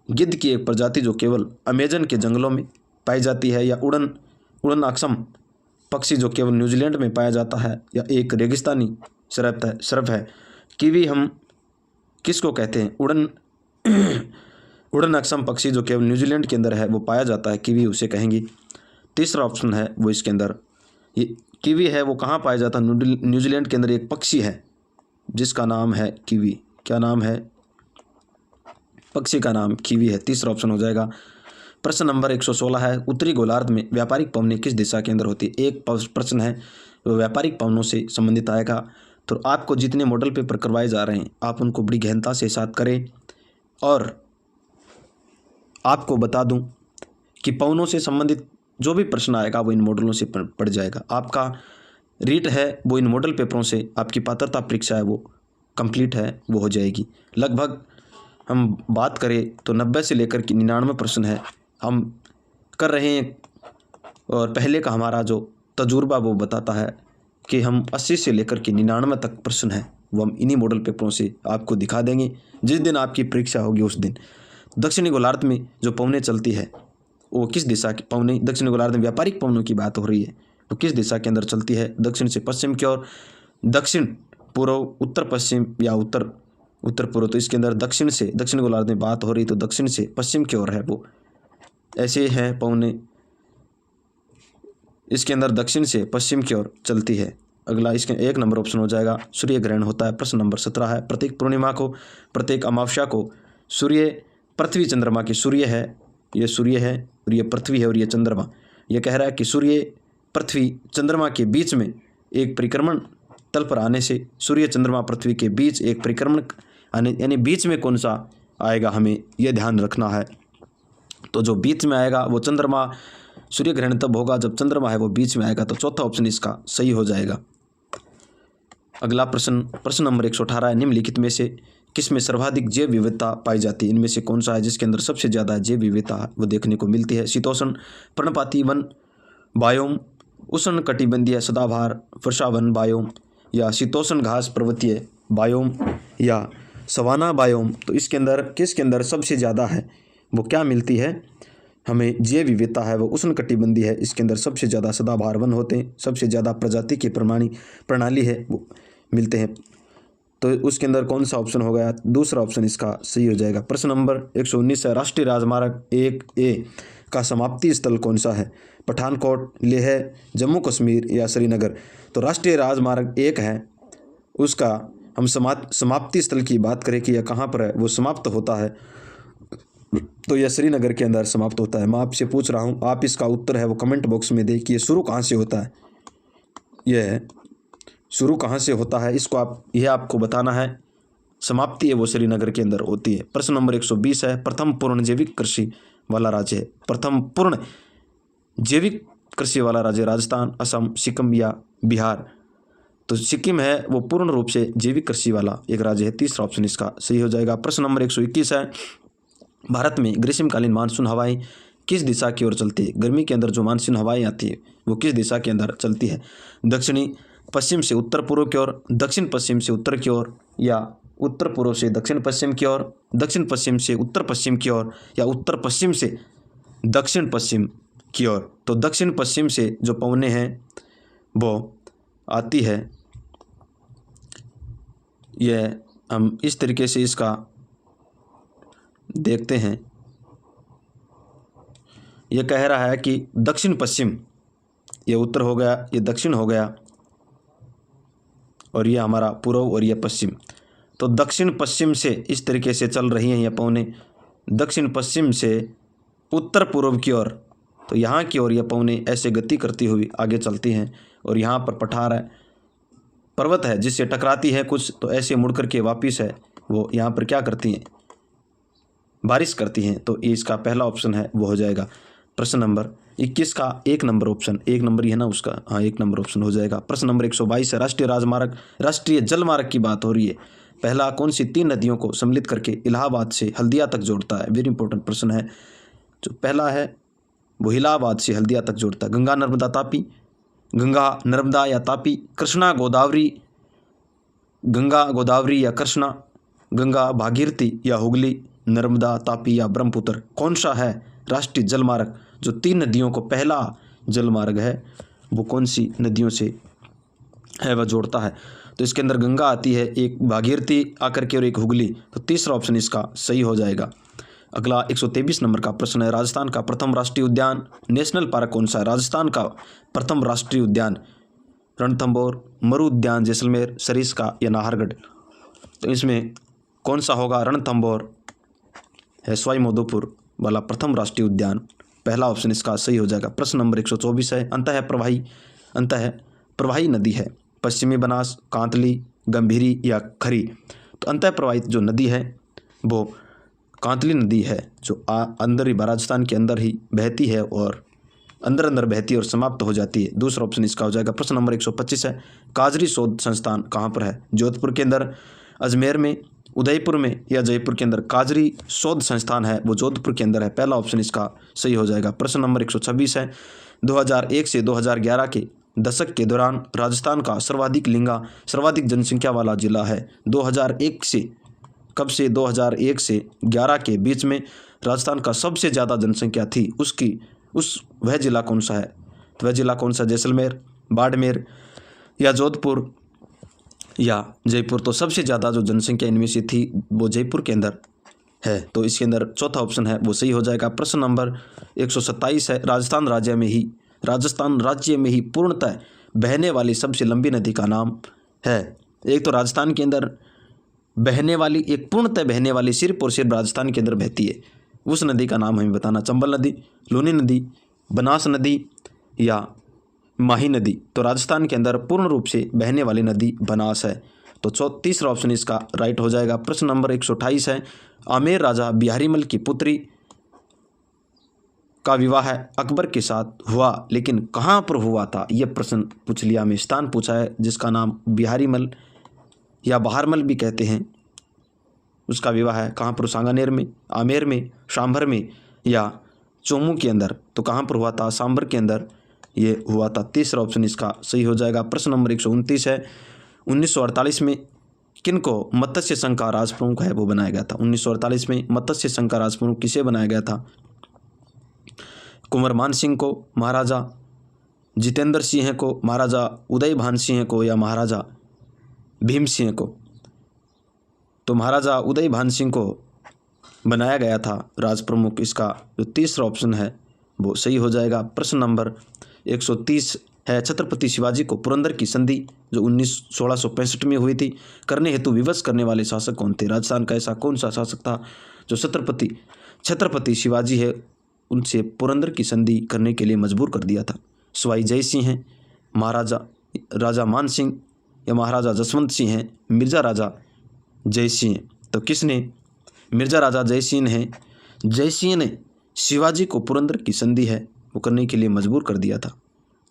गिद्ध की एक प्रजाति जो केवल अमेजन के जंगलों में पाई जाती है, या उड़न अक्षम पक्षी जो केवल न्यूजीलैंड में पाया जाता है, या एक रेगिस्तानी सर्प है। कीवी हम किसको कहते हैं? उड़न अक्षम पक्षी जो केवल न्यूजीलैंड के अंदर है वो पाया जाता है, कीवी उसे कहेंगे। तीसरा ऑप्शन है वो इसके अंदर, ये कीवी है वो कहाँ पाया जाता है? न्यूजीलैंड के अंदर एक पक्षी है जिसका नाम है कीवी। क्या नाम है? पक्षी का नाम कीवी है, तीसरा ऑप्शन हो जाएगा। प्रश्न नंबर 116 है, उत्तरी गोलार्ध में व्यापारिक पवनें किस दिशा के अंदर होती है? एक प्रश्न है वो व्यापारिक पवनों से संबंधित आएगा। तो आपको जितने मॉडल पेपर करवाए जा रहे हैं आप उनको बड़ी गहनता से साथ करें। और आपको बता दूं कि पवनों से संबंधित जो भी प्रश्न आएगा वो इन मॉडलों से पड़ जाएगा। आपका रीट है वो इन मॉडल पेपरों से, आपकी पात्रता परीक्षा है वो कंप्लीट है, वो हो जाएगी। लगभग हम बात करें तो 90 से लेकर के 99 प्रश्न है हम कर रहे हैं। और पहले का हमारा जो तजुर्बा वो बताता है कि हम 80 से लेकर के 99 तक प्रश्न है वो हम इन्हीं मॉडल पेपरों से आपको दिखा देंगे। जिस दिन आपकी परीक्षा होगी उस दिन दक्षिणी गोलार्ध में जो पवनें चलती है वो किस दिशा की पवनें, दक्षिणी गोलार्ध में व्यापारिक पवनों की बात हो रही है, तो किस दिशा के अंदर चलती है? दक्षिण से पश्चिम की ओर, दक्षिण पूर्व, उत्तर पश्चिम या उत्तर पूर्व। तो इसके अंदर दक्षिण से, दक्षिण गोलार्ध में बात हो रही तो दक्षिण से पश्चिम की ओर है वो, ऐसे हैं पवनें, इसके अंदर दक्षिण से पश्चिम की ओर चलती है। अगला इसके 1 नंबर ऑप्शन हो जाएगा, सूर्य ग्रहण होता है। प्रश्न नंबर 17 है, प्रत्येक पूर्णिमा को, प्रत्येक अमावस्या को सूर्य, पृथ्वी चंद्रमा की, सूर्य है, ये सूर्य है और ये पृथ्वी है और ये चंद्रमा, ये कह रहा है कि सूर्य पृथ्वी चंद्रमा के बीच में एक परिक्रमण तल पर आने से, सूर्य चंद्रमा पृथ्वी के बीच एक परिक्रमण आने, यानी बीच में कौन सा आएगा हमें यह ध्यान रखना है। तो जो बीच में आएगा वो चंद्रमा, सूर्य ग्रहण तब होगा जब चंद्रमा है वो बीच में आएगा, तो चौथा ऑप्शन इसका सही हो जाएगा। अगला प्रश्न नंबर 118 है, निम्नलिखित में से किसमें सर्वाधिक जैव विविधता पाई जाती है? इनमें से कौन सा है जिसके अंदर सबसे ज़्यादा जैव विविधता वो देखने को मिलती है? शीतोष्ण पर्णपाती वन बायोम, उष्ण कटिबंधीय सदाबहार वर्षावन बायोम, या शीतोष्ण घास पर्वतीय बायोम, या सवाना बायोम। तो इसके अंदर किसके अंदर सबसे ज़्यादा है वो क्या मिलती है हमें? जैव विविधता है वो उष्ण कटिबंधीय है, इसके अंदर सबसे ज़्यादा सदाबहार वन होते हैं, सबसे ज़्यादा प्रजाति की प्रणाली है वो मिलते हैं। तो उसके अंदर कौन सा ऑप्शन हो गया? दूसरा ऑप्शन इसका सही हो जाएगा। प्रश्न नंबर 119 है, राष्ट्रीय राजमार्ग 1A का समाप्ति स्थल कौन सा है? पठानकोट, लेह, जम्मू कश्मीर या श्रीनगर। तो राष्ट्रीय राजमार्ग 1 है, उसका हम समाप्ति स्थल की बात करें कि यह कहाँ पर है, वो समाप्त होता है, तो यह श्रीनगर के अंदर समाप्त होता है। मैं आपसे पूछ रहा हूँ, आप इसका उत्तर है वो कमेंट बॉक्स में देखिए, शुरू कहाँ से होता है, यह शुरू कहाँ से होता है इसको यह आपको बताना है। समाप्ति है वो श्रीनगर के अंदर होती है। प्रश्न नंबर 120 है, प्रथम पूर्ण जैविक कृषि वाला राज्य है। प्रथम पूर्ण जैविक कृषि वाला राज्य राजस्थान, असम, सिक्किम या बिहार। तो सिक्किम है वो पूर्ण रूप से जैविक कृषि वाला एक राज्य है। तीसरा ऑप्शन इसका सही हो जाएगा। प्रश्न नंबर 121 है, भारत में ग्रीष्मकालीन मानसून हवाएं किस दिशा की ओर चलती है? गर्मी के अंदर जो मानसून हवाएं आती है वो किस दिशा के अंदर चलती है? दक्षिणी पश्चिम से उत्तर पूर्व की ओर, दक्षिण पश्चिम से उत्तर की ओर, या उत्तर पूर्व से दक्षिण पश्चिम की ओर, दक्षिण पश्चिम से उत्तर पश्चिम की ओर, या उत्तर पश्चिम से दक्षिण पश्चिम की ओर? तो दक्षिण पश्चिम से जो पवनें हैं वो आती है। यह हम इस तरीके से इसका देखते हैं। यह कह रहा है कि दक्षिण पश्चिम, ये उत्तर हो गया, ये दक्षिण हो गया, और ये हमारा पूर्व और ये पश्चिम। तो दक्षिण पश्चिम से इस तरीके से चल रही हैं ये पवनें, दक्षिण पश्चिम से उत्तर पूर्व की ओर। तो यहाँ की ओर ये पवनें ऐसे गति करती हुई आगे चलती हैं, और यहाँ पर पठार है, पर्वत है जिससे टकराती है कुछ, तो ऐसे मुड़ कर के वापिस है वो यहाँ पर क्या करती हैं? बारिश करती हैं। तो ये इसका पहला ऑप्शन है वो हो जाएगा। प्रश्न नंबर 21 का 1 नंबर ऑप्शन, 1 नंबर ही है ना उसका, हाँ 1 नंबर ऑप्शन हो जाएगा। प्रश्न नंबर 122 है, राष्ट्रीय राजमार्ग, राष्ट्रीय जल मार्ग की बात हो रही है। पहला कौन सी 3 नदियों को सम्मिलित करके इलाहाबाद से हल्दिया तक जोड़ता है? वेरी इंपॉर्टेंट प्रश्न है। जो पहला है वो इलाहाबाद से हल्दिया तक जोड़ता है। गंगा नर्मदा तापी, गंगा नर्मदा या तापी, कृष्णा गोदावरी, गंगा गोदावरी या कृष्णा, गंगा भागीरथी या हुगली, नर्मदा तापी या ब्रह्मपुत्र। कौन सा है राष्ट्रीय जल मार्ग जो 3 नदियों को, पहला जल मार्ग है वो कौन सी नदियों से है वह जोड़ता है? तो इसके अंदर गंगा आती है, एक भागीरथी आकर के और एक हुगली। तो तीसरा ऑप्शन इसका सही हो जाएगा। अगला 123 नंबर का प्रश्न है, राजस्थान का प्रथम राष्ट्रीय उद्यान, नेशनल पार्क कौन सा है? राजस्थान का प्रथम राष्ट्रीय उद्यान, रणथंभौर, मरु उद्यान जैसलमेर, सरिस्का या नाहरगढ़। तो इसमें कौन सा होगा? रणथंभौर है सवाई माधोपुर वाला प्रथम राष्ट्रीय उद्यान, पहला ऑप्शन इसका सही हो जाएगा। प्रश्न नंबर 124 है, अंतः प्रवाही नदी है, पश्चिमी बनास, कांतली, गंभीरी या खरी। तो अंतः प्रवाहित जो नदी है वो कांतली नदी है, जो अंदर ही राजस्थान के अंदर ही बहती है और अंदर बहती है और समाप्त हो जाती है। दूसरा ऑप्शन इसका हो जाएगा। प्रश्न नंबर 125 है, काजरी शोध संस्थान कहाँ पर है? जोधपुर के अंदर, अजमेर में, उदयपुर में या जयपुर के अंदर? काजरी शोध संस्थान है वो जोधपुर के अंदर है, पहला ऑप्शन इसका सही हो जाएगा। प्रश्न नंबर 126 है, 2001 से 2011 के दशक के दौरान राजस्थान का सर्वाधिक जनसंख्या वाला जिला है। 2001 से कब से 2001 से 11 के बीच में राजस्थान का सबसे ज़्यादा जनसंख्या थी, वह जिला कौन सा है? तो वह जिला कौन सा? जैसलमेर, बाड़मेर या जोधपुर या जयपुर? तो सबसे ज़्यादा जो जनसंख्या इनमें से थी वो जयपुर के अंदर है, तो इसके अंदर चौथा ऑप्शन है वो सही हो जाएगा। प्रश्न नंबर 127 है, राजस्थान राज्य में ही पूर्णतः बहने वाली सबसे लंबी नदी का नाम है। एक तो राजस्थान के अंदर बहने वाली, एक पूर्णतः बहने वाली सिर्फ और सिर्फ राजस्थान के अंदर बहती है, उस नदी का नाम हमें बताना। चंबल नदी, लूनी नदी, बनास नदी या माही नदी? तो राजस्थान के अंदर पूर्ण रूप से बहने वाली नदी बनास है, तो तीसरा ऑप्शन इसका राइट हो जाएगा। प्रश्न नंबर 128 है, आमेर राजा बिहारीमल की पुत्री का विवाह अकबर के साथ हुआ, लेकिन कहाँ पर हुआ था? यह प्रश्न पूछ लिया, हमें स्थान पूछा है जिसका नाम बिहारीमल या बहारमल भी कहते हैं, उसका विवाह है कहाँ पर? सांगानेर में, आमेर में, सांभर में या चोमू के अंदर? तो कहाँ पर हुआ था? सांभर के अंदर ये हुआ था, तीसरा ऑप्शन इसका सही हो जाएगा। प्रश्न नंबर 129 है, 1948 में किनको मत्स्य संघ का राजप्रमुख है वो बनाया गया था? 1948 में मत्स्य संघ का राजप्रमुख किसे बनाया गया था? कुंवर मान सिंह को, महाराजा जितेंद्र सिंह को, महाराजा उदय भान सिंह को या महाराजा भीम सिंह को? तो महाराजा उदय भान सिंह को बनाया गया था राजप्रमुख, इसका जो तीसरा ऑप्शन है वो सही हो जाएगा। प्रश्न नंबर 130 है, छत्रपति शिवाजी को पुरंदर की संधि जो 1665 में हुई थी करने हेतु विवश करने वाले शासक कौन थे? राजस्थान का ऐसा कौन सा शासक था जो छत्रपति शिवाजी है उनसे पुरंदर की संधि करने के लिए मजबूर कर दिया था? सवाई जय सिंह हैं, राजा मान सिंह या महाराजा जसवंत सिंह हैं, मिर्जा राजा जय सिंह? तो किसने? मिर्जा राजा जय सिंह ने शिवाजी को पुरंदर की संधि है वो करने के लिए मजबूर कर दिया था।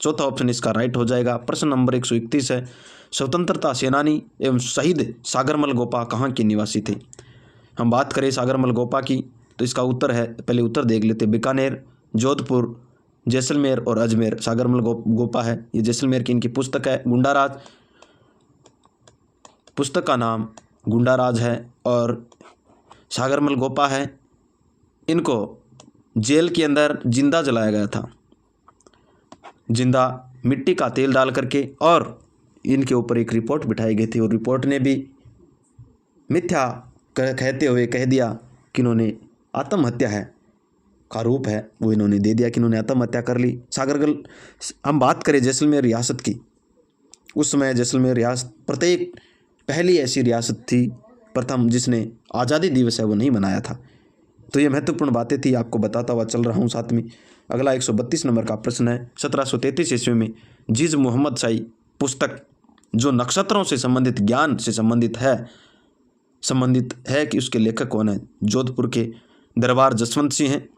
चौथा ऑप्शन इसका राइट हो जाएगा। प्रश्न नंबर 131 है, स्वतंत्रता सेनानी एवं शहीद सागरमल गोपा कहाँ के निवासी थे? हम बात करें सागरमल गोपा की तो इसका उत्तर है, पहले उत्तर देख लेते, बीकानेर, जोधपुर, जैसलमेर और अजमेर। सागरमल गोपा है ये जैसलमेर की इनकी पुस्तक है। गुंडाराज, पुस्तक का नाम गुंडाराज है। और सागरमल गोपा है, इनको जेल के अंदर जिंदा जलाया गया था, जिंदा मिट्टी का तेल डाल करके, और इनके ऊपर एक रिपोर्ट बिठाई गई थी और रिपोर्ट ने भी मिथ्या कहते हुए कह दिया कि इन्होंने आत्महत्या है का रूप है वो इन्होंने दे दिया कि इन्होंने आत्महत्या कर ली। सागरगल, हम बात करें जैसलमेर रियासत की, उस समय जैसलमेर रियासत पहली ऐसी रियासत थी, प्रथम जिसने आज़ादी दिवस है वो नहीं मनाया था। तो ये महत्वपूर्ण बातें थी, आपको बताता हुआ चल रहा हूँ साथ में। अगला 132 नंबर का प्रश्न है, 1733 ईस्वी में जीज मोहम्मद शाही पुस्तक जो नक्षत्रों से संबंधित, ज्ञान से संबंधित है कि उसके लेखक कौन है? जोधपुर के दरबार जसवंत सिंह हैं,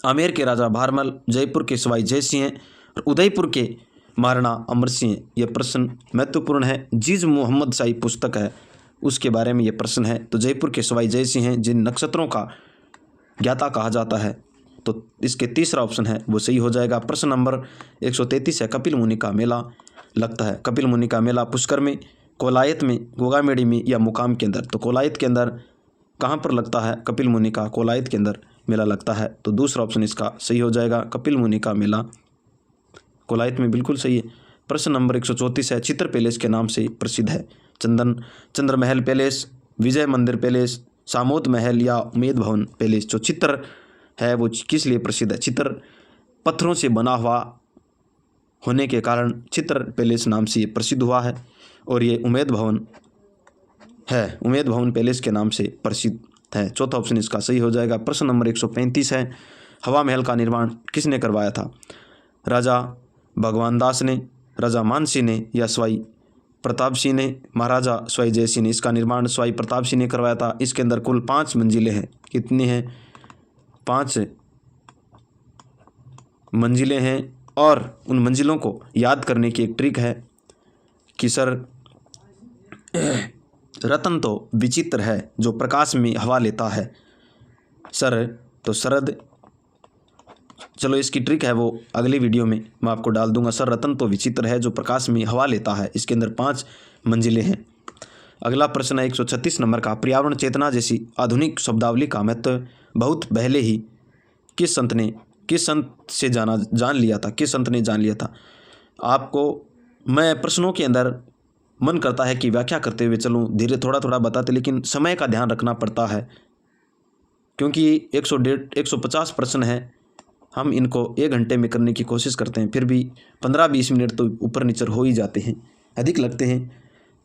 आमेर के राजा भारमल, जयपुर के सवाई जय सिंह हैं और उदयपुर के महाराणा अमर सिंह हैं। यह प्रश्न महत्वपूर्ण है। जीज मोहम्मद शाही पुस्तक है उसके बारे में यह प्रश्न है। तो जयपुर के सवाई जय सिंह हैं जिन नक्षत्रों का ज्ञाता कहा जाता है, तो इसके तीसरा ऑप्शन है वो सही हो जाएगा। प्रश्न नंबर 133 है, कपिल मुनि का मेला लगता है। कपिल मुनि का मेला पुष्कर में, कोलायत में, गोगामेड़ी में या मुकाम के अंदर? तो कोलायत के अंदर कहाँ पर लगता है? कपिल मुनि का कोलायत के अंदर मेला लगता है। तो दूसरा ऑप्शन इसका सही हो जाएगा, कपिल मुनि का मेला कोलायत में, बिल्कुल सही है। प्रश्न नंबर 134 है, चित्र पैलेस के नाम से प्रसिद्ध है। चंद्र महल पैलेस, विजय मंदिर पैलेस, सामोद महल या उमेद भवन पैलेस? जो चित्र है वो किस लिए प्रसिद्ध है? चित्र पत्थरों से बना हुआ होने के कारण चित्र पैलेस नाम से ये प्रसिद्ध हुआ है और ये उमेद भवन है, उमेद भवन पैलेस के नाम से प्रसिद्ध है। चौथा ऑप्शन इसका सही हो जाएगा। प्रश्न नंबर 135 है, हवा महल का निर्माण किसने करवाया था? राजा भगवान दास ने, राजा मान सिंह ने या स्वाई प्रताप सिंह ने, महाराजा स्वाई जय सिंह ने? इसका निर्माण स्वाई प्रताप सिंह ने करवाया था। इसके अंदर कुल 5 मंजिलें हैं। कितनी हैं? 5 मंजिलें हैं और उन मंजिलों को याद करने की एक ट्रिक है कि सर रतन तो विचित्र है जो प्रकाश में हवा लेता है सर, तो शरद, चलो इसकी ट्रिक है वो अगली वीडियो में मैं आपको डाल दूंगा। सर रतन तो विचित्र है जो प्रकाश में हवा लेता है। इसके अंदर 5 मंजिलें हैं। अगला प्रश्न है 136 नंबर का, पर्यावरण चेतना जैसी आधुनिक शब्दावली का महत्व बहुत पहले ही किस संत से जान लिया था? किस संत ने जान लिया था? आपको मैं प्रश्नों के अंदर मन करता है कि व्याख्या करते हुए चलूँ, धीरे थोड़ा थोड़ा बताते, लेकिन समय का ध्यान रखना पड़ता है क्योंकि 150 प्रश्न हैं। हम इनको 1 घंटे में करने की कोशिश करते हैं, फिर भी 15-20 मिनट तो ऊपर नीचे हो ही जाते हैं, अधिक लगते हैं।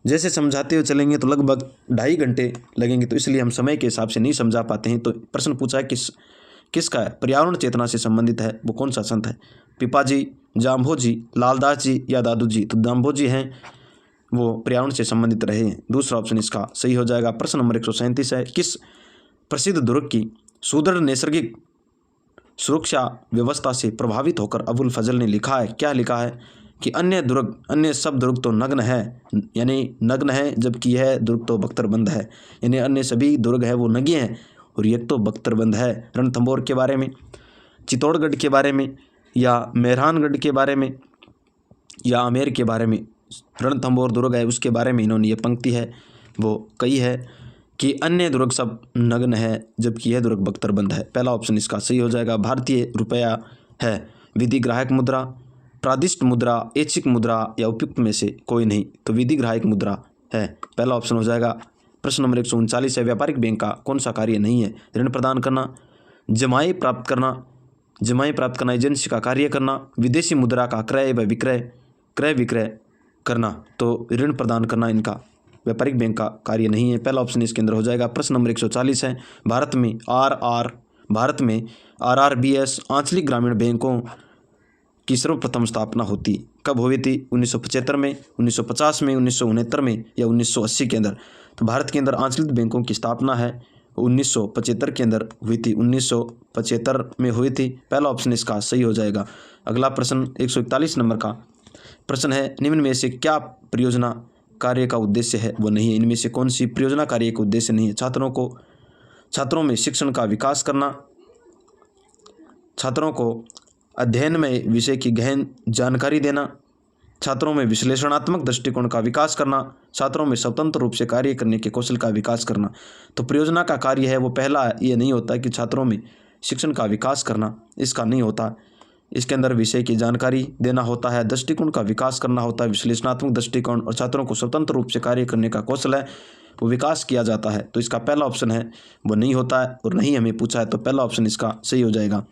जैसे समझाते हुए चलेंगे तो लगभग 2.5 घंटे लगेंगे, तो इसलिए हम समय के हिसाब से नहीं समझा पाते हैं। तो प्रश्न पूछा है किसका है? पर्यावरण चेतना से संबंधित है, वो कौन सा संत है? पिपाजी, जाम्भोजी, लालदास जी या दादू जी? तो जाम्भोजी हैं, वो पर्यावरण से संबंधित रहे हैं। दूसरा ऑप्शन इसका सही हो जाएगा। प्रश्न नंबर 137 है, किस प्रसिद्ध दुर्ग की सुदृढ़ नैसर्गिक सुरक्षा व्यवस्था से प्रभावित होकर अबुल फजल ने लिखा है? क्या लिखा है कि अन्य सब दुर्ग तो नग्न है, यानी नग्न है, जबकि यह दुर्ग तो बख्तरबंद है, यानी अन्य सभी दुर्ग है वो नंगे हैं और यह तो बख्तरबंद है। रणथंभौर के बारे में, चित्तौड़गढ़ के बारे में या मेहरानगढ़ के बारे में या आमेर के बारे में? रणथंभौर दुर्ग है उसके बारे में इन्होंने ये पंक्ति है वो कही है कि अन्य दुर्ग सब नग्न है जबकि यह दुर्ग बख्तरबंद है। पहला ऑप्शन इसका सही हो जाएगा। भारतीय रुपया है विधि ग्राहक मुद्रा, प्रादिष्ट मुद्रा, ऐच्छिक मुद्रा या उपयुक्त में से कोई नहीं? तो विधि ग्राहक मुद्रा है, पहला ऑप्शन हो जाएगा। प्रश्न नंबर 139 है, व्यापारिक बैंक का कौन सा कार्य नहीं है? ऋण प्रदान करना, जमाई प्राप्त करना, एजेंसी का कार्य करना, विदेशी मुद्रा का क्रय विक्रय करना? तो ऋण प्रदान करना इनका व्यापारिक बैंक का कार्य नहीं है, पहला ऑप्शन इसके अंदर हो जाएगा। प्रश्न नंबर 140 है, भारत में RRBS आंचलिक ग्रामीण बैंकों की सर्वप्रथम स्थापना होती कब हुई थी? 1975 में, 1950 में, 1969 में या 1980 के अंदर? तो भारत के अंदर आंचलिक बैंकों की स्थापना है 1975 के अंदर हुई थी, 1975 में हुई थी। पहला ऑप्शन इसका सही हो जाएगा। अगला प्रश्न 141 नंबर का प्रश्न है, निम्न में से क्या परियोजना कार्य का उद्देश्य है वो नहीं है। इनमें से कौन सी परियोजना कार्य का उद्देश्य नहीं है। छात्रों में शिक्षण का विकास करना, छात्रों को अध्ययन में विषय की गहन जानकारी देना, छात्रों में विश्लेषणात्मक दृष्टिकोण का विकास करना, छात्रों में स्वतंत्र रूप से कार्य करने के कौशल का विकास करना। तो परियोजना का कार्य है वो पहला ये नहीं होता कि छात्रों में शिक्षण का विकास करना, इसका नहीं होता। इसके अंदर विषय की जानकारी देना होता है, दृष्टिकोण का विकास करना होता है, विश्लेषणात्मक दृष्टिकोण, और छात्रों को स्वतंत्र रूप से कार्य करने का कौशल है वो विकास किया जाता है। तो इसका पहला ऑप्शन है वो नहीं होता है और नहीं हमें पूछा है, तो पहला ऑप्शन इसका सही हो जाएगा।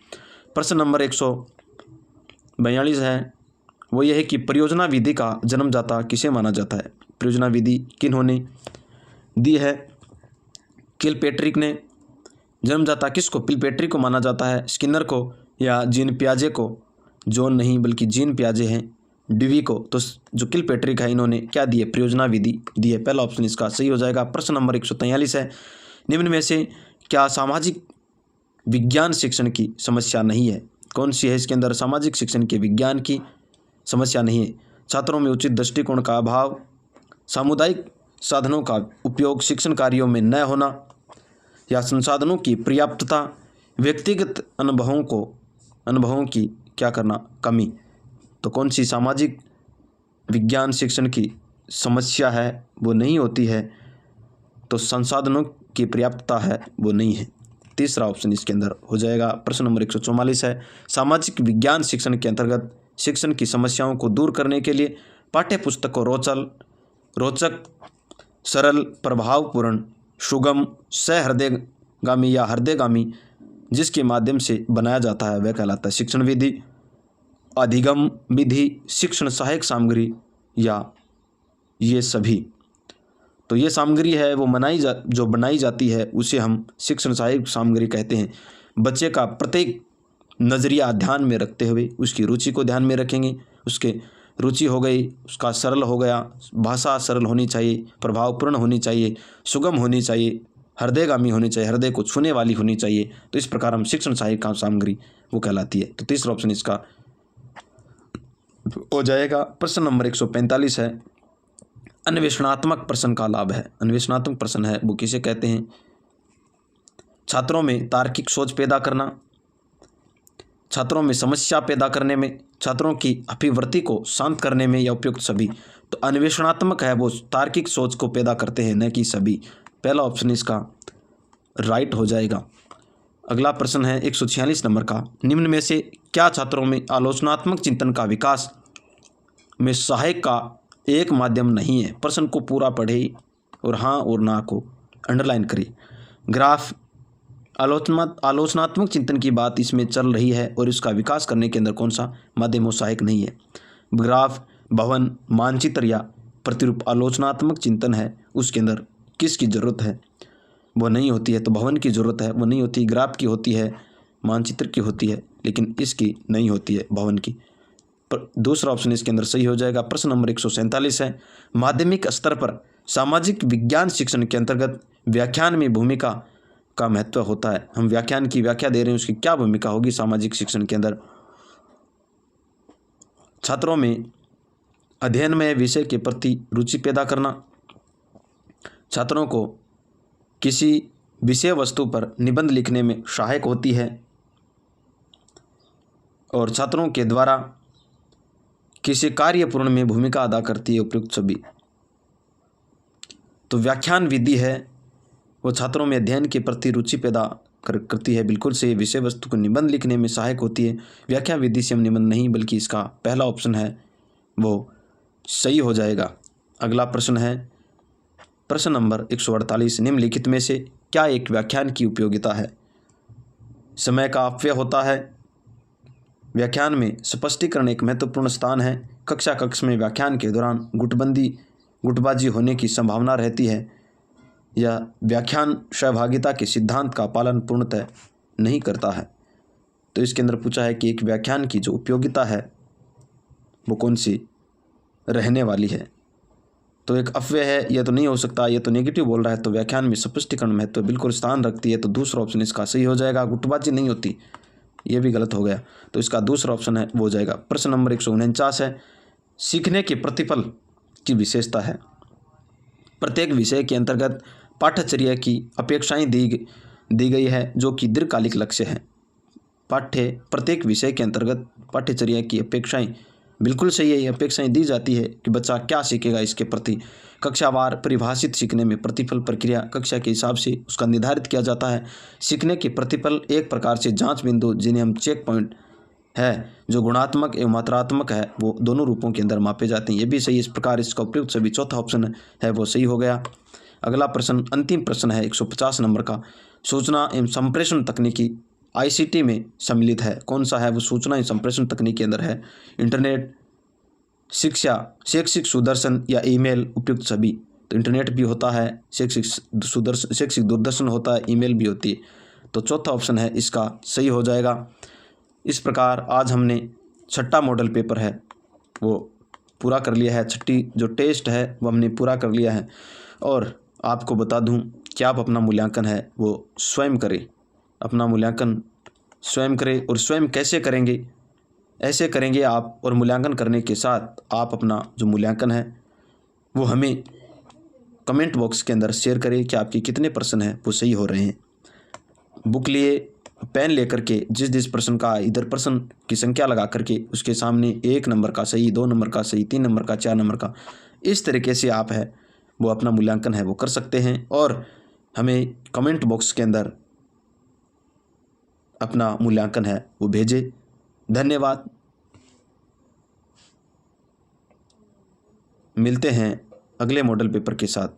प्रश्न नंबर 142 है वो यह है कि परियोजना विधि का जन्मदाता किसे माना जाता है। परियोजना विधि किन्होंने दी है। किलपेट्रिक ने। जन्मदाता किसको, किलपेट्रिक को माना जाता है, स्किनर को या जीन पियाजे को। जॉन नहीं बल्कि जीन पियाजे हैं, डिवी को। तो जो किलपेट्रिक है इन्होंने क्या दी है, परियोजना विधि दी है। पहला ऑप्शन इसका सही हो जाएगा। प्रश्न नंबर 143 है, निम्न में से क्या सामाजिक विज्ञान शिक्षण की समस्या नहीं है। कौन सी है इसके अंदर सामाजिक शिक्षण के विज्ञान की समस्या नहीं है। छात्रों में उचित दृष्टिकोण का अभाव, सामुदायिक साधनों का उपयोग शिक्षण कार्यों में न होना, या संसाधनों की पर्याप्तता, व्यक्तिगत अनुभवों की क्या करना, कमी। तो कौन सी सामाजिक विज्ञान शिक्षण की समस्या है वो नहीं होती है, तो संसाधनों की पर्याप्तता है वो नहीं है। तीसरा ऑप्शन इसके अंदर हो जाएगा। प्रश्न नंबर 144 है, सामाजिक विज्ञान शिक्षण के अंतर्गत शिक्षण की समस्याओं को दूर करने के लिए पाठ्य पुस्तक को रोचक, सरल, प्रभावपूर्ण, सुगम, सहृदयगामी या हृदयगामी जिसके माध्यम से बनाया जाता है वह कहलाता है शिक्षण विधि। अधिगम विधि, शिक्षण सहायक सामग्री, या ये सभी। तो ये सामग्री है वो जो बनाई जाती है उसे हम शिक्षण सहायक सामग्री कहते हैं। बच्चे का प्रत्येक नज़रिया ध्यान में रखते हुए उसकी रुचि को ध्यान में रखेंगे। उसके रुचि हो गई, उसका सरल हो गया, भाषा सरल होनी चाहिए, प्रभावपूर्ण होनी चाहिए, सुगम होनी चाहिए, हृदयगामी होनी चाहिए, हृदय को छूने वाली होनी चाहिए। तो इस प्रकार हम शिक्षण सहायक सामग्री वो कहलाती है। तो तीसरा ऑप्शन इसका हो जाएगा। प्रश्न नंबर 145 है, अन्वेषणात्मक प्रश्न का लाभ है। अन्वेषणात्मक प्रश्न है वो किसे कहते हैं। छात्रों में तार्किक सोच पैदा करना, छात्रों में समस्या पैदा करने में, छात्रों की अभिवृत्ति को शांत करने में, या उपयुक्त सभी। तो अन्वेषणात्मक है वो तार्किक सोच को पैदा करते हैं, न कि सभी। पहला ऑप्शन इसका राइट हो जाएगा। अगला प्रश्न है 146 नंबर का, निम्न में से क्या छात्रों में आलोचनात्मक चिंतन का विकास में सहायक का एक माध्यम नहीं है। प्रश्न को पूरा पढ़े और हाँ और ना को अंडरलाइन करिए। ग्राफ आलोचनात्मक चिंतन की बात इसमें चल रही है और इसका विकास करने के अंदर कौन सा माध्यम वो सहायक नहीं है। ग्राफ, भवन, मानचित्र या प्रतिरूप आलोचनात्मक चिंतन है उसके अंदर किसकी ज़रूरत है वो नहीं होती है। तो भवन की ज़रूरत है वो नहीं होती, ग्राफ की होती है, मानचित्र की होती है, लेकिन इसकी नहीं होती है भवन की। पर दूसरा ऑप्शन इसके अंदर सही हो जाएगा। प्रश्न नंबर 147 है, माध्यमिक स्तर पर सामाजिक विज्ञान शिक्षण के अंतर्गत व्याख्यान में भूमिका का महत्व होता है। हम व्याख्यान की व्याख्या दे रहे हैं, उसकी क्या भूमिका होगी सामाजिक शिक्षण के अंदर। छात्रों में अध्ययन में विषय के प्रति रुचि पैदा करना, छात्रों को किसी विषय वस्तु पर निबंध लिखने में सहायक होती है, और छात्रों के द्वारा किसी कार्य पूर्ण में भूमिका अदा करती है, उपयुक्त सभी। तो व्याख्यान विधि है वो छात्रों में अध्ययन के प्रति रुचि पैदा करती है, बिल्कुल से विषय वस्तु को निबंध लिखने में सहायक होती है। व्याख्या विधि से हम निबंध नहीं, बल्कि इसका पहला ऑप्शन है वो सही हो जाएगा। अगला प्रश्न है प्रश्न नंबर 148, निम्नलिखित में से क्या एक व्याख्यान की उपयोगिता है। समय का अपव्यय होता है। व्याख्यान में स्पष्टीकरण एक महत्वपूर्ण स्थान है। कक्ष में व्याख्यान के दौरान गुटबाजी होने की संभावना रहती है, या व्याख्यान सहभागिता के सिद्धांत का पालन पूर्णतः नहीं करता है। तो इसके अंदर पूछा है कि एक व्याख्यान की जो उपयोगिता है वो कौन सी रहने वाली है। तो एक अफवाह है, यह तो नहीं हो सकता, यह तो नेगेटिव बोल रहा है, तो व्याख्यान में स्पष्टीकरण महत्व बिल्कुल स्थान रखती है, तो दूसरा ऑप्शन इसका सही हो जाएगा। गुटबाजी नहीं होती, ये भी गलत हो गया, तो इसका दूसरा ऑप्शन है वो हो जाएगा। प्रश्न नंबर 149 है, सीखने के प्रतिफल की विशेषता है। प्रत्येक विषय के अंतर्गत पाठ्यचर्या की अपेक्षाएं दी गई है जो कि दीर्घकालिक लक्ष्य है। प्रत्येक विषय के अंतर्गत पाठ्यचर्या की अपेक्षाएं बिल्कुल सही है, ये अपेक्षाएं दी जाती है कि बच्चा क्या सीखेगा, इसके प्रति कक्षावार परिभाषित सीखने में प्रतिफल प्रक्रिया कक्षा के हिसाब से उसका निर्धारित किया जाता है। सीखने के प्रतिफल एक प्रकार से जांच बिंदु जिन्हें हम चेक पॉइंट है, जो गुणात्मक एवं मात्रात्मक है, वो दोनों रूपों के अंदर मापे जाते हैं। ये भी सही, इस प्रकार इसका उपयुक्त सभी चौथा ऑप्शन है वो सही हो गया। अगला प्रश्न अंतिम प्रश्न है 150 नंबर का, सूचना एवं संप्रेषण तकनीकी ICT में सम्मिलित है, कौन सा है वो सूचना एवं संप्रेषण तकनीक के अंदर है। इंटरनेट शिक्षा, शैक्षिक सुदर्शन या ईमेल, उपयुक्त सभी। तो इंटरनेट भी होता है, शैक्षिक दूरदर्शन होता है, ईमेल भी होती है, तो चौथा ऑप्शन है इसका सही हो जाएगा। इस प्रकार आज हमने छठा मॉडल पेपर है वो पूरा कर लिया है, छठी जो टेस्ट है वो हमने पूरा कर लिया है। और आपको बता दूं कि आप अपना मूल्यांकन है वो स्वयं करें, अपना मूल्यांकन स्वयं करें। और स्वयं कैसे करेंगे, ऐसे करेंगे आप, और मूल्यांकन करने के साथ आप अपना जो मूल्यांकन है वो हमें कमेंट बॉक्स के अंदर शेयर करें कि आपके कितने प्रश्न हैं वो सही हो रहे हैं। बुक लिए पेन लेकर के जिस प्रश्न का इधर प्रश्न की संख्या लगा करके उसके सामने 1 नंबर का सही, 2 नंबर का सही, 3 नंबर का, 4 नंबर का, इस तरीके से आप है वो अपना मूल्यांकन है वो कर सकते हैं। और हमें कमेंट बॉक्स के अंदर अपना मूल्यांकन है वो भेजें। धन्यवाद। मिलते हैं अगले मॉडल पेपर के साथ।